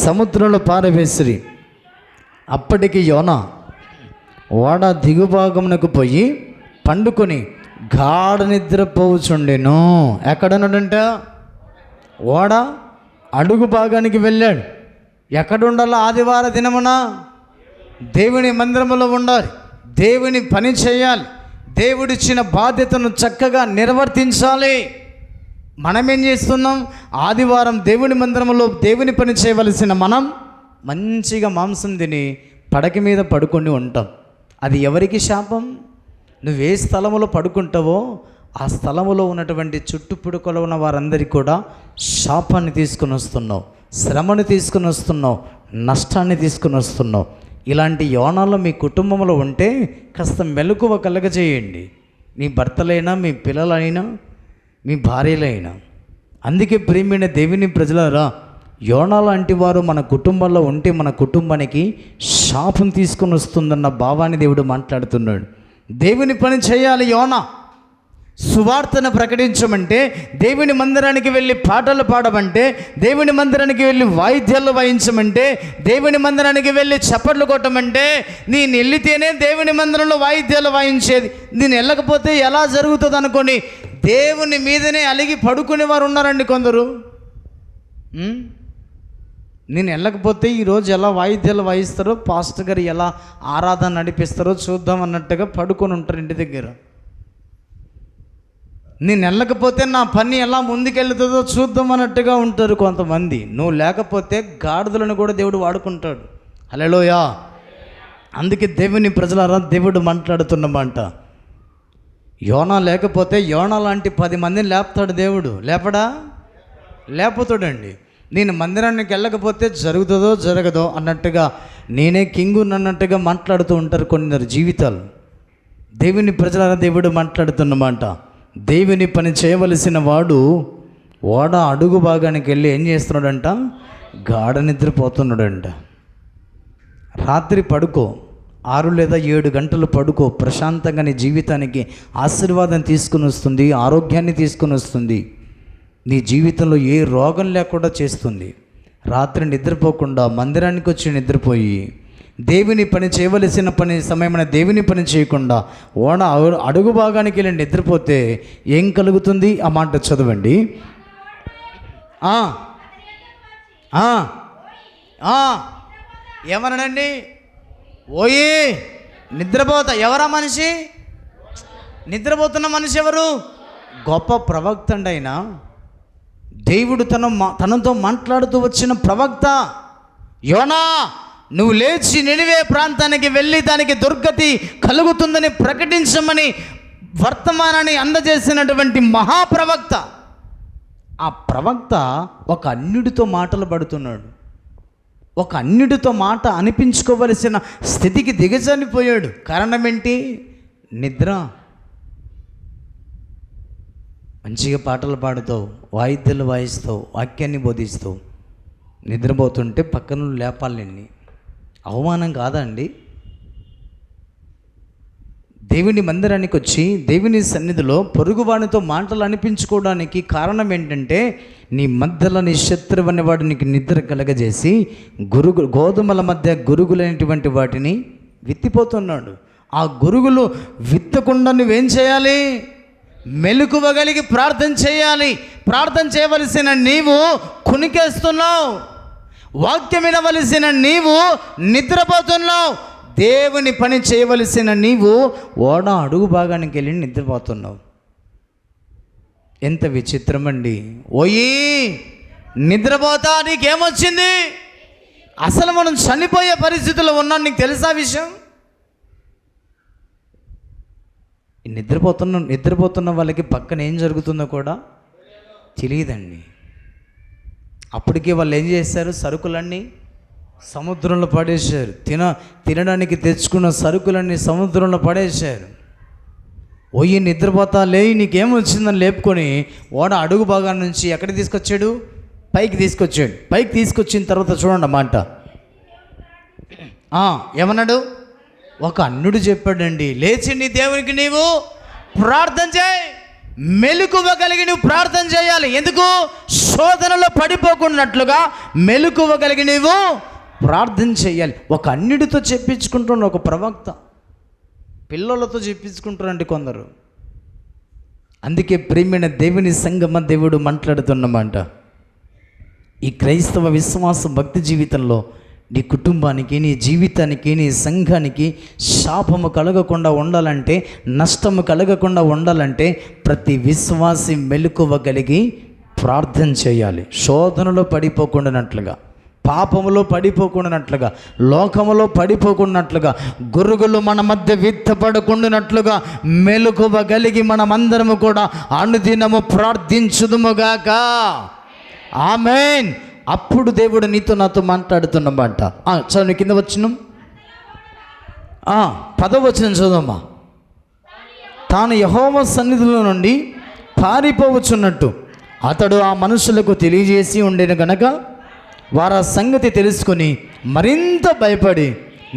సముద్రంలో పారవేసిరి. అప్పటికి యోనా ఓడ దిగుభాగమునకు పోయి పండుకొని గాఢ నిద్రపోవుచుండెను. ఎక్కడన్నాడంట? ఓడ అడుగు భాగానికి వెళ్ళాడు. ఎక్కడ ఉండాలి? ఆదివార దినమున దేవుని మందిరములో ఉండాలి, దేవుని పని చేయాలి, దేవుడిచ్చిన బాధ్యతను చక్కగా నిర్వర్తించాలి. మనమేం చేస్తున్నాం? ఆదివారం దేవుని మందిరంలో దేవుని పని చేయవలసిన మనం మంచిగా మాంసం తిని పడక మీద పడుకొని ఉంటాం. అది ఎవరికి శాపం? నువ్వే స్థలములో పడుకుంటావో ఆ స్థలములో ఉన్నటువంటి చుట్టుపుడుకలో ఉన్న వారందరికీ కూడా శాపాన్ని తీసుకుని వస్తున్నావు, శ్రమను తీసుకుని వస్తున్నావు, నష్టాన్ని తీసుకుని వస్తున్నావు. ఇలాంటి యోనాలు మీ కుటుంబంలో ఉంటే కాస్త మెలకువ కలగజేయండి. నీ భర్తలైనా, మీ పిల్లలైనా, మీ భార్యలైనా. అందుకే ప్రియమైన దేవుని ప్రజలారా, యోనా లాంటి వారు మన కుటుంబంలో ఉంటే మన కుటుంబానికి శాపం తీసుకొని వస్తుందన్న భావాన్ని దేవుడు మాట్లాడుతున్నాడు. దేవుని పని చేయాలి యోనా. సువార్తను ప్రకటించమంటే, దేవుని మందిరానికి వెళ్ళి పాటలు పాడమంటే, దేవుని మందిరానికి వెళ్ళి వాయిద్యాలు వాయించమంటే, దేవుని మందిరానికి వెళ్ళి చప్పట్లు కొట్టమంటే, నేను వెళ్ళితేనే దేవుని మందిరంలో వాయిద్యాలు వాయించేది. నేను వెళ్ళకపోతే ఎలా జరుగుతుంది అనుకొని దేవుని మీదనే అలిగి పడుకునే వారు ఉన్నారండి కొందరు. నేను వెళ్ళకపోతే ఈరోజు ఎలా వాయిద్యాలు వాయిస్తారో, పాస్టర్ గారు ఎలా ఆరాధన నడిపిస్తారో చూద్దాం అన్నట్టుగా పడుకొని ఉంటారు ఇంటి దగ్గర. నేను వెళ్ళకపోతే నా పని ఎలా ముందుకెళ్తుందో చూద్దాం అన్నట్టుగా ఉంటారు కొంతమంది. నువ్వు లేకపోతే గాడిదలను కూడా దేవుడు వాడుకుంటాడు. హల్లెలూయా. అందుకే దేవుని ప్రజలారా, దేవుడు మాట్లాడుతున్నమాట. యోనా లేకపోతే యోనా లాంటి 10 మందిని లేపుతాడు దేవుడు. లేపడా? లేపుతాడండి. నేను మందిరానికి వెళ్ళకపోతే జరుగుతుందో జరగదో అన్నట్టుగా, నేనే కింగు అన్నట్టుగా మాట్లాడుతూ ఉంటారు కొందరు జీవితాలు. దేవుని ప్రజలారా, దేవుడు మాట్లాడుతున్నమాట. దేవుని పని చేయవలసిన వాడు ఓడ అడుగు భాగానికి వెళ్ళి ఏం చేస్తున్నాడంట? గాఢ నిద్రపోతున్నాడంట. రాత్రి పడుకో, 6 లేదా 7 గంటలు పడుకో. ప్రశాంతంగా నీ జీవితానికి ఆశీర్వాదం తీసుకుని వస్తుంది, ఆరోగ్యాన్ని తీసుకుని వస్తుంది, నీ జీవితంలో ఏ రోగం లేకుండా చేస్తుంది. రాత్రి నిద్రపోకుండా మందిరానికి వచ్చి నిద్రపోయి దేవుని పని చేయవలసిన పని సమయమైన దేవుని పని చేయకుండా ఓడ అడుగు భాగానికి వెళ్ళి నిద్రపోతే ఏం కలుగుతుంది? ఆ మాట చదవండి. ఏమనండి? ఓయే నిద్రపోతా. ఎవరా మనిషి? నిద్రపోతున్న మనిషి ఎవరు? గొప్ప ప్రవక్త అండి ఆయన. దేవుడు తనతో మాట్లాడుతూ వచ్చిన ప్రవక్త. యోనా, నువ్వు లేచి నినివే ప్రాంతానికి వెళ్ళి దానికి దుర్గతి కలుగుతుందని ప్రకటించమని వర్తమానాన్ని అందజేసినటువంటి మహాప్రవక్త. ఆ ప్రవక్త ఒక అన్యుడితో మాటలు పడుతున్నాడు. ఒక అన్యుడితో మాట అనిపించుకోవలసిన స్థితికి దిగజారిపోయాడు. కారణం ఏంటి? నిద్ర. మంచిగా పాటలు పాడుతావు, వాయిద్యాలు వాయిస్తావు, వాక్యాన్ని బోధిస్తావు, నిద్రపోతుంటే పక్కన లేపాలండి. అవమానం కాదా అండి? దేవుని మందిరానికి వచ్చి దేవుని సన్నిధిలో పొరుగువానితో మాటలు అనిపించుకోవడానికి కారణం ఏంటంటే నీ మధ్యలో నీ శత్రువు అనేవాడు నీకు నిద్ర కలగజేసి గోధుమల మధ్య గురుగులైనటువంటి వాటిని విత్తిపోతున్నాడు. ఆ గురుగులు విత్తకుండా నువ్వేం చేయాలి? మెలకువగలిగి ప్రార్థన చేయాలి. ప్రార్థన చేయవలసిన నీవు కునికేస్తున్నావు, వాక్యం వినవలసిన నీవు నిద్రపోతున్నావు, దేవుని పని చేయవలసిన నీవు ఓడ అడుగు భాగానికి వెళ్ళి నిద్రపోతున్నావు. ఎంత విచిత్రం అండి! ఓయి నిద్రపోతా, నీకేమొచ్చింది? అసలు మనం చనిపోయే పరిస్థితుల్లో ఉన్నాం, నీకు తెలుసా విషయం? నిద్రపోతున్న వాళ్ళకి పక్కన ఏం జరుగుతుందో కూడా తెలియదండి. అప్పటికే వాళ్ళు ఏం చేశారు? సరుకులన్నీ సముద్రంలో పడేశారు. తినడానికి తెచ్చుకున్న సరుకులన్నీ సముద్రంలో పడేశారు. ఓయి నిద్రపోతా, లేయి నీకేమొచ్చిందని లేపుకొని ఓడ అడుగు భాగం నుంచి ఎక్కడికి తీసుకొచ్చాడు? పైకి తీసుకొచ్చాడు. పైకి తీసుకొచ్చిన తర్వాత చూడండి అన్నమాట, ఏమన్నాడు? ఒక అన్యుడు చెప్పాడండి, లేచి నీ దేవునికి నీవు ప్రార్థన చేయి, మెలకువగలిగి నువ్వు ప్రార్థన చేయాలి. ఎందుకు? శోధనలో పడిపోకున్నట్లుగా మెలకువగలిగి నీవు ప్రార్థన చేయాలి. ఒక అన్యుడితో చెప్పించుకుంటున్న ఒక ప్రవక్త పిల్లలతో చెప్పించుకుంటారండి కొందరు. అందుకే ప్రియమైన దేవుని సంగమ దేవుడు మాట్లాడుతున్నమాట, ఈ క్రైస్తవ విశ్వాస భక్తి జీవితంలో నీ కుటుంబానికి, నీ జీవితానికి, నీ సంఘానికి శాపము కలగకుండా ఉండాలంటే, నష్టము కలగకుండా ఉండాలంటే ప్రతి విశ్వాసి మెలకువగలిగి ప్రార్థన చేయాలి. శోధనలో పడిపోకుండానట్లుగా, పాపములో పడిపోకుండానట్లుగా, లోకములో పడిపోకుండానట్లుగా, గురుగులు మన మధ్య విత్తపడకుండానట్లుగా మెలకువగలిగి మనమందరము కూడా అనుదినము ప్రార్థించుదుముగాక. ఆమేన్. అప్పుడు దేవుడు నీతో నాతో మాట్లాడుతున్నమాట. చదువు, కింద వచ్చినాం 10వ వచనం చదువమ్మా. తాను యెహోవా సన్నిధిలో నుండి పారిపోవచ్చున్నట్టు అతడు ఆ మనుషులకు తెలియజేసి ఉండేను గనక వారు ఆ సంగతి తెలుసుకొని మరింత భయపడి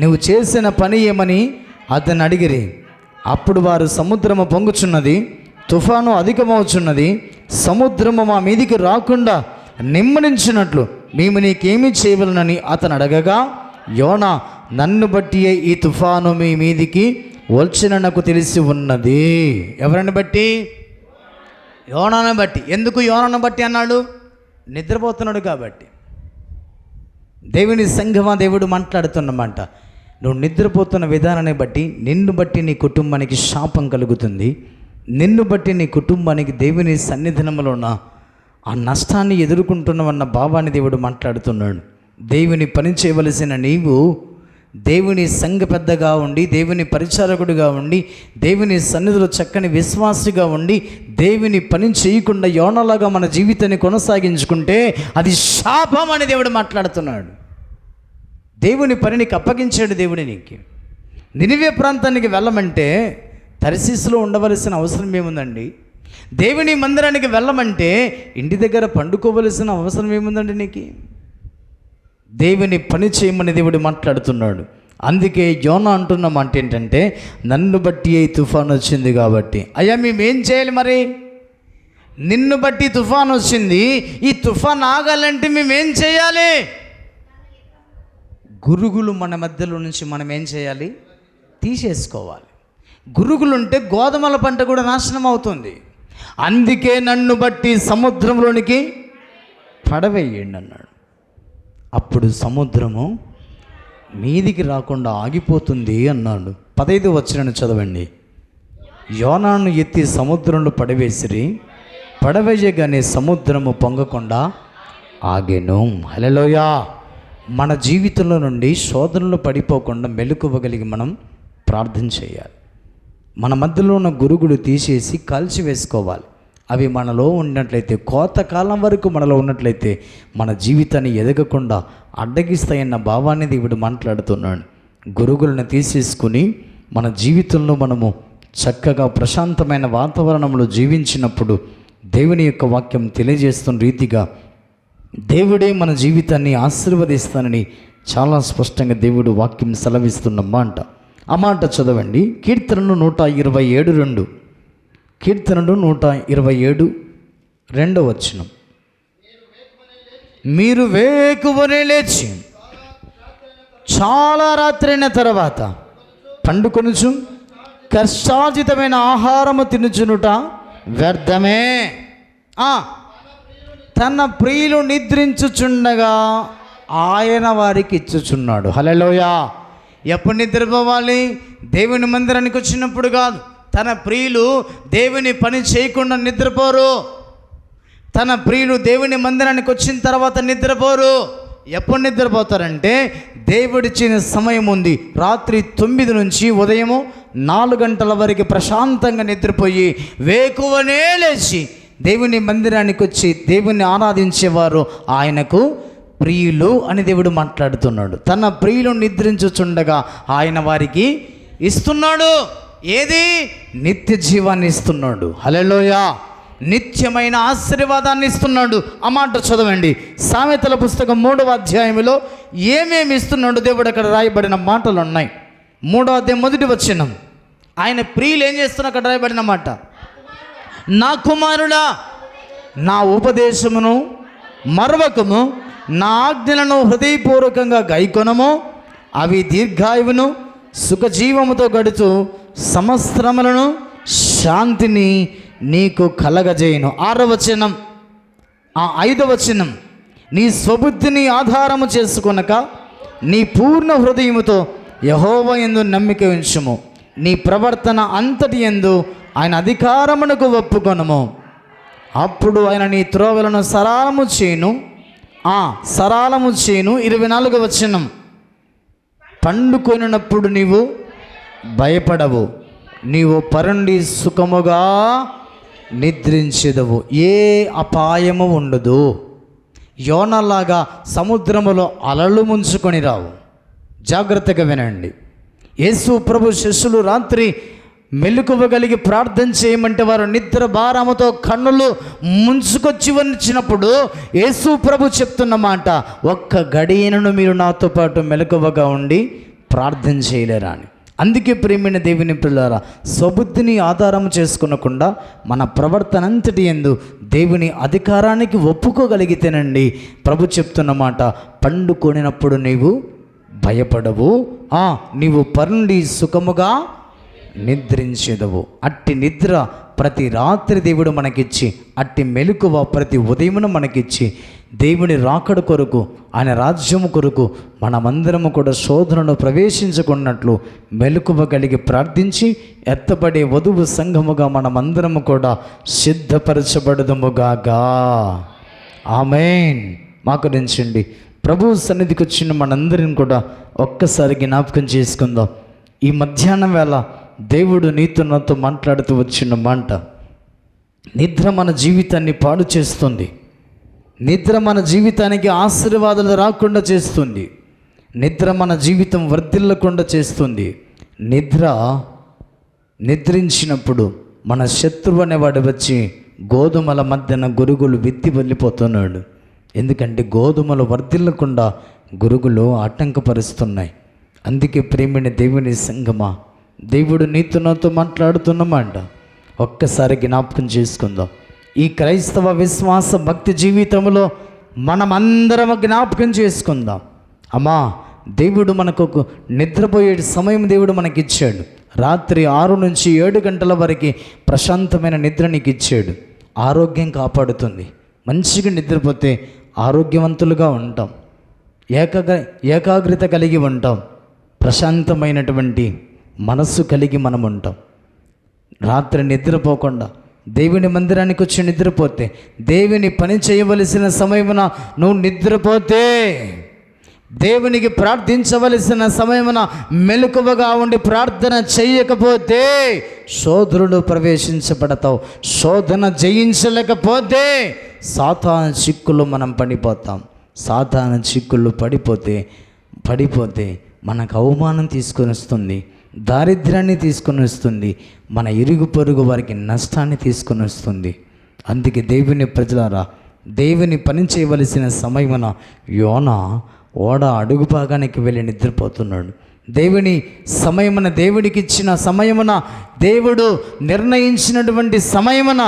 నువ్వు చేసిన పని ఏమని అతన్ని అడిగిరి. అప్పుడు వారు, సముద్రము పొంగుచున్నది, తుఫాను అధికమవుచున్నది, సముద్రము మా మీదికి రాకుండా నిమ్మడించినట్లు మేము నీకేమి చేయవలనని అతను అడగగా, యోనా, నన్ను బట్టి ఈ తుఫాను మీ మీదికి వచ్చునని నాకు తెలిసి ఉన్నది. ఎవరిని బట్టి? యోనాను బట్టి. ఎందుకు యోనాను బట్టి అన్నాడు? నిద్రపోతున్నాడు కాబట్టి. దేవుని సంఘమా, దేవుడు మాట్లాడుతున్నమాట, నువ్వు నిద్రపోతున్న విధానాన్ని బట్టి, నిన్ను బట్టి నీ కుటుంబానికి శాపం కలుగుతుంది. నిన్ను బట్టి నీ కుటుంబానికి దేవుని సన్నిధానంలో ఉన్న ఆ నష్టాన్ని ఎదుర్కొంటున్నావన్న భావాన్ని దేవుడు మాట్లాడుతున్నాడు. దేవుని పని చేయవలసిన నీవు దేవుని సంఘ పెద్దగా ఉండి, దేవుని పరిచారకుడిగా ఉండి, దేవుని సన్నిధిలో చక్కని విశ్వాసిగా ఉండి, దేవుని పని చేయకుండా యోనాలాగా మన జీవితాన్ని కొనసాగించుకుంటే అది శాపం అని దేవుడు మాట్లాడుతున్నాడు. దేవుని పని నీకు అప్పగించాడు దేవుడి. నీకు నినివే ప్రాంతానికి వెళ్ళమంటే తర్షీసులో ఉండవలసిన అవసరం ఏముందండి? దేవుని మందిరానికి వెళ్ళమంటే ఇంటి దగ్గర పండుకోవలసిన అవసరం ఏముందండి నీకు? దేవుని పని చేయమని దేవుడు మాట్లాడుతున్నాడు. అందుకే యోనా అంటున్న మాట ఏంటంటే, నన్ను బట్టి ఈ తుఫాను వచ్చింది కాబట్టి. అయ్యా మేమేం చేయాలి మరి? నిన్ను బట్టి తుఫాను వచ్చింది, ఈ తుఫాను ఆగాలంటే మేమేం చేయాలి? గురుగులు మన మధ్యలో నుంచి మనం ఏం చేయాలి? తీసేసుకోవాలి. గురుగులుంటే గోధుమల పంట కూడా నాశనం అవుతుంది. అందుకే నన్ను బట్టి సముద్రంలోనికి పడవేయండి అన్నాడు. అప్పుడు సముద్రము మీదికి రాకుండా ఆగిపోతుంది అన్నాడు. 15వ వచనం చదవండి. యోనాను ఎత్తి సముద్రంలో పడవేసిరి, పడవేయగానే సముద్రము పొంగకుండా ఆగెను. హల్లెలూయా. మన జీవితంలో నుండి శోధనలు పడిపోకుండా మెలకువగలిగి మనం ప్రార్థన చేయాలి. మన మధ్యలో ఉన్న గురుగులు తీసేసి కాల్చివేసుకోవాలి. అవి మనలో ఉన్నట్లయితే, కోతకాలం వరకు మనలో ఉన్నట్లయితే మన జీవితాన్ని ఎదగకుండా అడ్డగిస్తాయన్న భావాన్ని దేవుడు మాట్లాడుతున్నాడు. గురుగులను తీసేసుకుని మన జీవితంలో మనము చక్కగా ప్రశాంతమైన వాతావరణంలో జీవించినప్పుడు దేవుని యొక్క వాక్యం తెలియజేస్తున్న రీతిగా దేవుడే మన జీవితాన్ని ఆశీర్వదిస్తానని చాలా స్పష్టంగా దేవుడు వాక్యం సెలవిస్తున్నమాట. ఆ మాట చదవండి. కీర్తనలు 127:2. కీర్తనలు 127 2వ వచనం. మీరు వేకువనే లేచి చాలా రాత్రైన తర్వాత పండుకొనుచు కష్టార్జితమైన ఆహారము తినుచునుట వ్యర్థమే. తన ప్రియులు నిద్రించుచుండగా ఆయన వారికి ఇచ్చుచున్నాడు. హల్లెలూయా. ఎప్పుడు నిద్రపోవాలి? దేవుని మందిరానికి వచ్చినప్పుడు కాదు. తన ప్రియులు దేవుని పని చేయకుండా నిద్రపోరు. తన ప్రియులు దేవుని మందిరానికి వచ్చిన తర్వాత నిద్రపోరు. ఎప్పుడు నిద్రపోతారంటే దేవుడిచ్చిన సమయం ఉంది. రాత్రి 9 నుంచి ఉదయము 4 గంటల వరకు ప్రశాంతంగా నిద్రపోయి వేకువనే లేచి దేవుని మందిరానికి వచ్చి దేవుణ్ణి ఆరాధించేవారు ఆయనకు ప్రియులు అని దేవుడు మాట్లాడుతున్నాడు. తన ప్రియులు నిద్రించుచుండగా ఆయన వారికి ఇస్తున్నాడు. ఏది? నిత్య జీవాన్ని ఇస్తున్నాడు. హల్లెలూయా. నిత్యమైన ఆశీర్వాదాన్ని ఇస్తున్నాడు. ఆ మాట చదవండి. సామెతల పుస్తకం 3వ అధ్యాయంలో ఏమేమి ఇస్తున్నాడు దేవుడు అక్కడ రాయబడిన మాటలు ఉన్నాయి. 3వ అధ్యాయం 1వ వచనం. ఆయన ప్రియులు ఏం చేస్తున్నా అక్కడ రాయబడిన మాట, నా కుమారుడా నా ఉపదేశమును మరవకము, నా ఆజ్ఞలను హృదయపూర్వకంగా గైకొనము, అవి దీర్ఘాయువును సుఖజీవముతో గడుచు సంవత్సరములను శాంతిని నీకు కలగజేయును. 6వ వచనం. 5వ వచనం. నీ స్వబుద్ధిని ఆధారము చేసుకొనక నీ పూర్ణ హృదయముతో యెహోవా యందు నమ్మిక ఉంచుము, నీ ప్రవర్తన అంతటి యందు ఆయన అధికారమునకు ఒప్పుకొనుము, అప్పుడు ఆయన నీ త్రోవలను సరళము చేయును. 24వ వచనం. పండుకొనినప్పుడు నీవు భయపడవు, నీవు పరుండి సుఖముగా నిద్రించెదవు, ఏ అపాయము ఉండదు. యోనలాగా సముద్రములో అలలు ముంచుకొని రావు. జాగ్రత్తగా వినండి. యేసు ప్రభు శిష్యులు రాత్రి మెలకువగలిగి ప్రార్థన చేయమంటే వారు నిద్ర భారముతో కన్నులు ముంచుకొచ్చి వచ్చినప్పుడు యేసు ప్రభు చెప్తున్న మాట, ఒక్క గడియను మీరు నాతో పాటు మెలకువగా ఉండి ప్రార్థన చేయలేరా అని. అందుకే ప్రియమైన దేవుని పిల్లారా, స్వబుద్ధిని ఆధారం చేసుకునకుండా మన ప్రవర్తన అంతటి యందు దేవుని అధికారానికి ఒప్పుకోగలిగితేనండి ప్రభు చెప్తున్న మాట, పండుకొనినప్పుడు నీవు భయపడవు, నీవు పరుండి సుఖముగా నిద్రించెదవు. అట్టి నిద్ర ప్రతి రాత్రి దేవుడు మనకిచ్చి, అట్టి మెలకువ ప్రతి ఉదయమున మనకిచ్చి, దేవుని రాకడ కొరకు ఆయన రాజ్యము కొరకు మనమందరము కూడా శోధనను ప్రవేశించుకున్నట్లు మెలకువ కలిగి ప్రార్థించి ఎత్తబడే వధువు సంఘముగా మనమందరము కూడా సిద్ధపరచబడదుముగాక. ఆమేన్. మాకరించండి. ప్రభు సన్నిధికి వచ్చిన మనందరిని కూడా ఒక్కసారి జ్ఞాపకం చేసుకుందాం. ఈ మధ్యాహ్నం వేళ దేవుడు నీతో నాతో మాట్లాడుతూ వచ్చిన మాట, నిద్ర మన జీవితాన్ని పాడు చేస్తుంది. నిద్ర మన జీవితానికి ఆశీర్వాదాలు రాకుండా చేస్తుంది. నిద్ర మన జీవితం వర్ధిల్లకుండా చేస్తుంది. నిద్రించినప్పుడు మన శత్రువు అనేవాడు వచ్చి గోధుమల మధ్యన గురుగులు విత్తి వెళ్ళిపోతున్నాడు. ఎందుకంటే గోధుమలు వర్ధిల్లకుండా గురుగులు ఆటంకపరుస్తున్నాయి. అందుకే ప్రేమైన దేవుని సంగమా, దేవుడు నీతో నాతో మాట్లాడుతున్నమాట ఒక్కసారి జ్ఞాపకం చేసుకుందాం. ఈ క్రైస్తవ విశ్వాస భక్తి జీవితంలో మనమందరం జ్ఞాపకం చేసుకుందాం. అమ్మా, దేవుడు మనకు నిద్రపోయే సమయం దేవుడు మనకిచ్చాడు. రాత్రి 6 నుంచి 7 గంటల వరకు ప్రశాంతమైన నిద్ర నీకు ఇచ్చాడు. ఆరోగ్యం కాపాడుతుంది. మంచిగా నిద్రపోతే ఆరోగ్యవంతులుగా ఉంటాం, ఏకాగ్రత కలిగి ఉంటాం, ప్రశాంతమైనటువంటి మనస్సు కలిగి మనం ఉంటాం. రాత్రి నిద్రపోకుండా దేవుని మందిరానికి వచ్చి నిద్రపోతే, దేవుని పని చేయవలసిన సమయమున నువ్వు నిద్రపోతే, దేవునికి ప్రార్థించవలసిన సమయమున మెలకువగా ఉండి ప్రార్థన చేయకపోతే శోధనలు ప్రవేశించబడతావు. శోధన జయించలేకపోతే సాతాను చిక్కులు మనం పడిపోతాం. సాతాను చిక్కులు పడిపోతే మనకు అవమానం తీసుకొని వస్తుంది, దారిద్ర్యాన్ని తీసుకొని వస్తుంది, మన ఇరుగు పొరుగు వారికి నష్టాన్ని తీసుకొని వస్తుంది. అందుకే దేవుని ప్రజలారా, దేవుని పని చేయవలసిన సమయమున యోనా ఓడ అడుగు భాగానికి వెళ్ళి నిద్రపోతున్నాడు. దేవుని సమయమున, దేవుడికి ఇచ్చిన సమయమున, దేవుడు నిర్ణయించినటువంటి సమయమున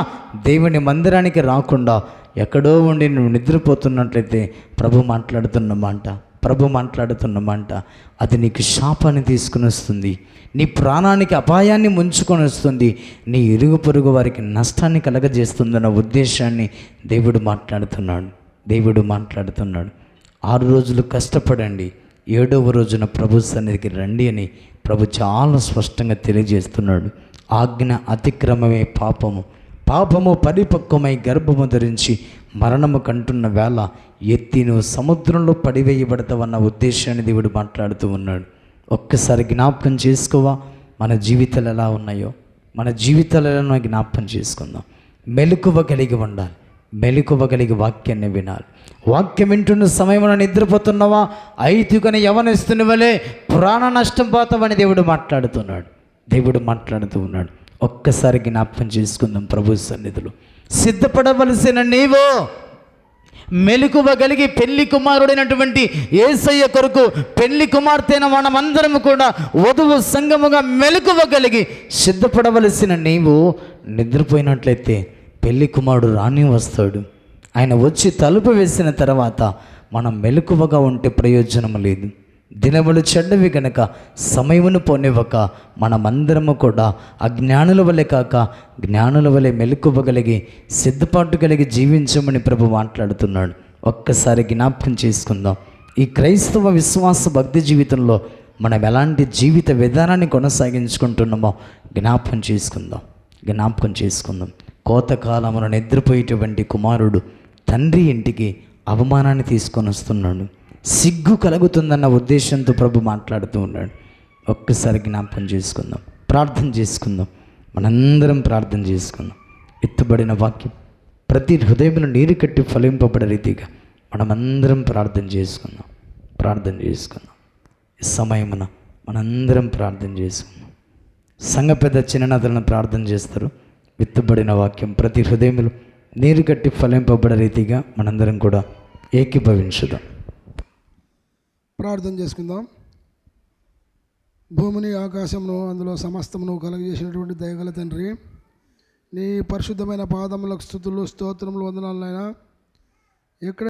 దేవుని మందిరానికి రాకుండా ఎక్కడో ఉండి నువ్వు నిద్రపోతున్నట్లయితే ప్రభు మాట్లాడుతున్నమాట అది నీకు శాపాన్ని తీసుకుని వస్తుంది, నీ ప్రాణానికి అపాయాన్ని ముంచుకొని వస్తుంది, నీ ఇరుగు పొరుగు వారికి నష్టాన్ని కలగజేస్తుందన్న ఉద్దేశాన్ని దేవుడు మాట్లాడుతున్నాడు. 6 రోజులు కష్టపడండి, 7వ రోజున ప్రభు సన్నిధికి రండి అని ప్రభు చాలా స్పష్టంగా తెలియజేస్తున్నాడు. ఆజ్ఞ అతిక్రమమే పాపము పరిపక్వమై గర్భము ధరించి మరణము కంటున్న వేళ ఎత్తి నువ్వు సముద్రంలో పడివేయబడతావన్న ఉద్దేశాన్ని దేవుడు మాట్లాడుతూ ఉన్నాడు. ఒక్కసారి జ్ఞాపకం చేసుకోవా, మన జీవితాలు ఎలా ఉన్నాయో, మన జీవితాలను జ్ఞాపకం చేసుకుందాం. మెలకువ కలిగి ఉండాలి, మెలకువ కలిగి వాక్యాన్ని వినాలి. వాక్యం వింటున్న సమయంలో నిద్రపోతున్నావా, ఐదుకని యవనస్తుని వలె ప్రాణ నష్టం పోతావని దేవుడు మాట్లాడుతూ ఉన్నాడు. ఒక్కసారి జ్ఞాపకం చేసుకుందాం. ప్రభు సన్నిధిలో సిద్ధపడవలసిన నీవు మెలకువ కలిగి పెళ్లి కుమారుడైనటువంటి యేసయ్య కొరకు పెళ్లి కుమార్తెన మనమందరము కూడా వధువు సంఘముగా మెలకువ కలిగి సిద్ధపడవలసిన నీవు నిద్రపోయినట్లయితే పెళ్లి కుమారుడు రాని వస్తాడు. ఆయన వచ్చి తలుపు వేసిన తర్వాత మనం మెలకువగా ఉంటే ప్రయోజనం లేదు. దినములు చెడ్డవి గనక సమయమును పోనివ్వక మనమందరము కూడా అజ్ఞానుల వలె కాక జ్ఞానుల వలె మెలకువ కలిగి సిద్ధపాటు కలిగి జీవించమని ప్రభు మాట్లాడుతున్నాడు. ఒక్కసారి జ్ఞాపకం చేసుకుందాం. ఈ క్రైస్తవ విశ్వాస భక్తి జీవితంలో మనం ఎలాంటి జీవిత విధానాన్ని కొనసాగించుకుంటున్నామో జ్ఞాపకం చేసుకుందాం. కోతకాలమున నిద్రపోయేటువంటి కుమారుడు తండ్రి ఇంటికి అవమానాన్ని తీసుకొని వస్తున్నాడు. సిగ్గు కలుగుతుందన్న ఉద్దేశంతో ప్రభు మాట్లాడుతూ ఉన్నాడు. ఒక్కసారి జ్ఞాపకం చేసుకుందాం, ప్రార్థన చేసుకుందాం. మనందరం ప్రార్థన చేసుకుందాం. ఎత్తుబడిన వాక్యం ప్రతి హృదయంలో నీరు కట్టి ఫలింపబడే రీతిగా మనమందరం ప్రార్థన చేసుకుందాం. ఈ సమయమున మనందరం ప్రార్థన చేసుకుందాం. సంఘ పెద్ద చిన్ననాథులను ప్రార్థన చేస్తారు. విత్తబడిన వాక్యం ప్రతి హృదయంలో నీరు కట్టి ఫలింపబడే రీతిగా మనందరం కూడా ఏకీభవించుదాం. ప్రార్థన చేసుకుందాం. భూమిని ఆకాశమును అందులో సమస్తమును కలుగజేసినటువంటి దయగల తండ్రి, నీ పరిశుద్ధమైన పాదములకు స్తుతులు స్తోత్రములు వందనాలైనా. ఎక్కడ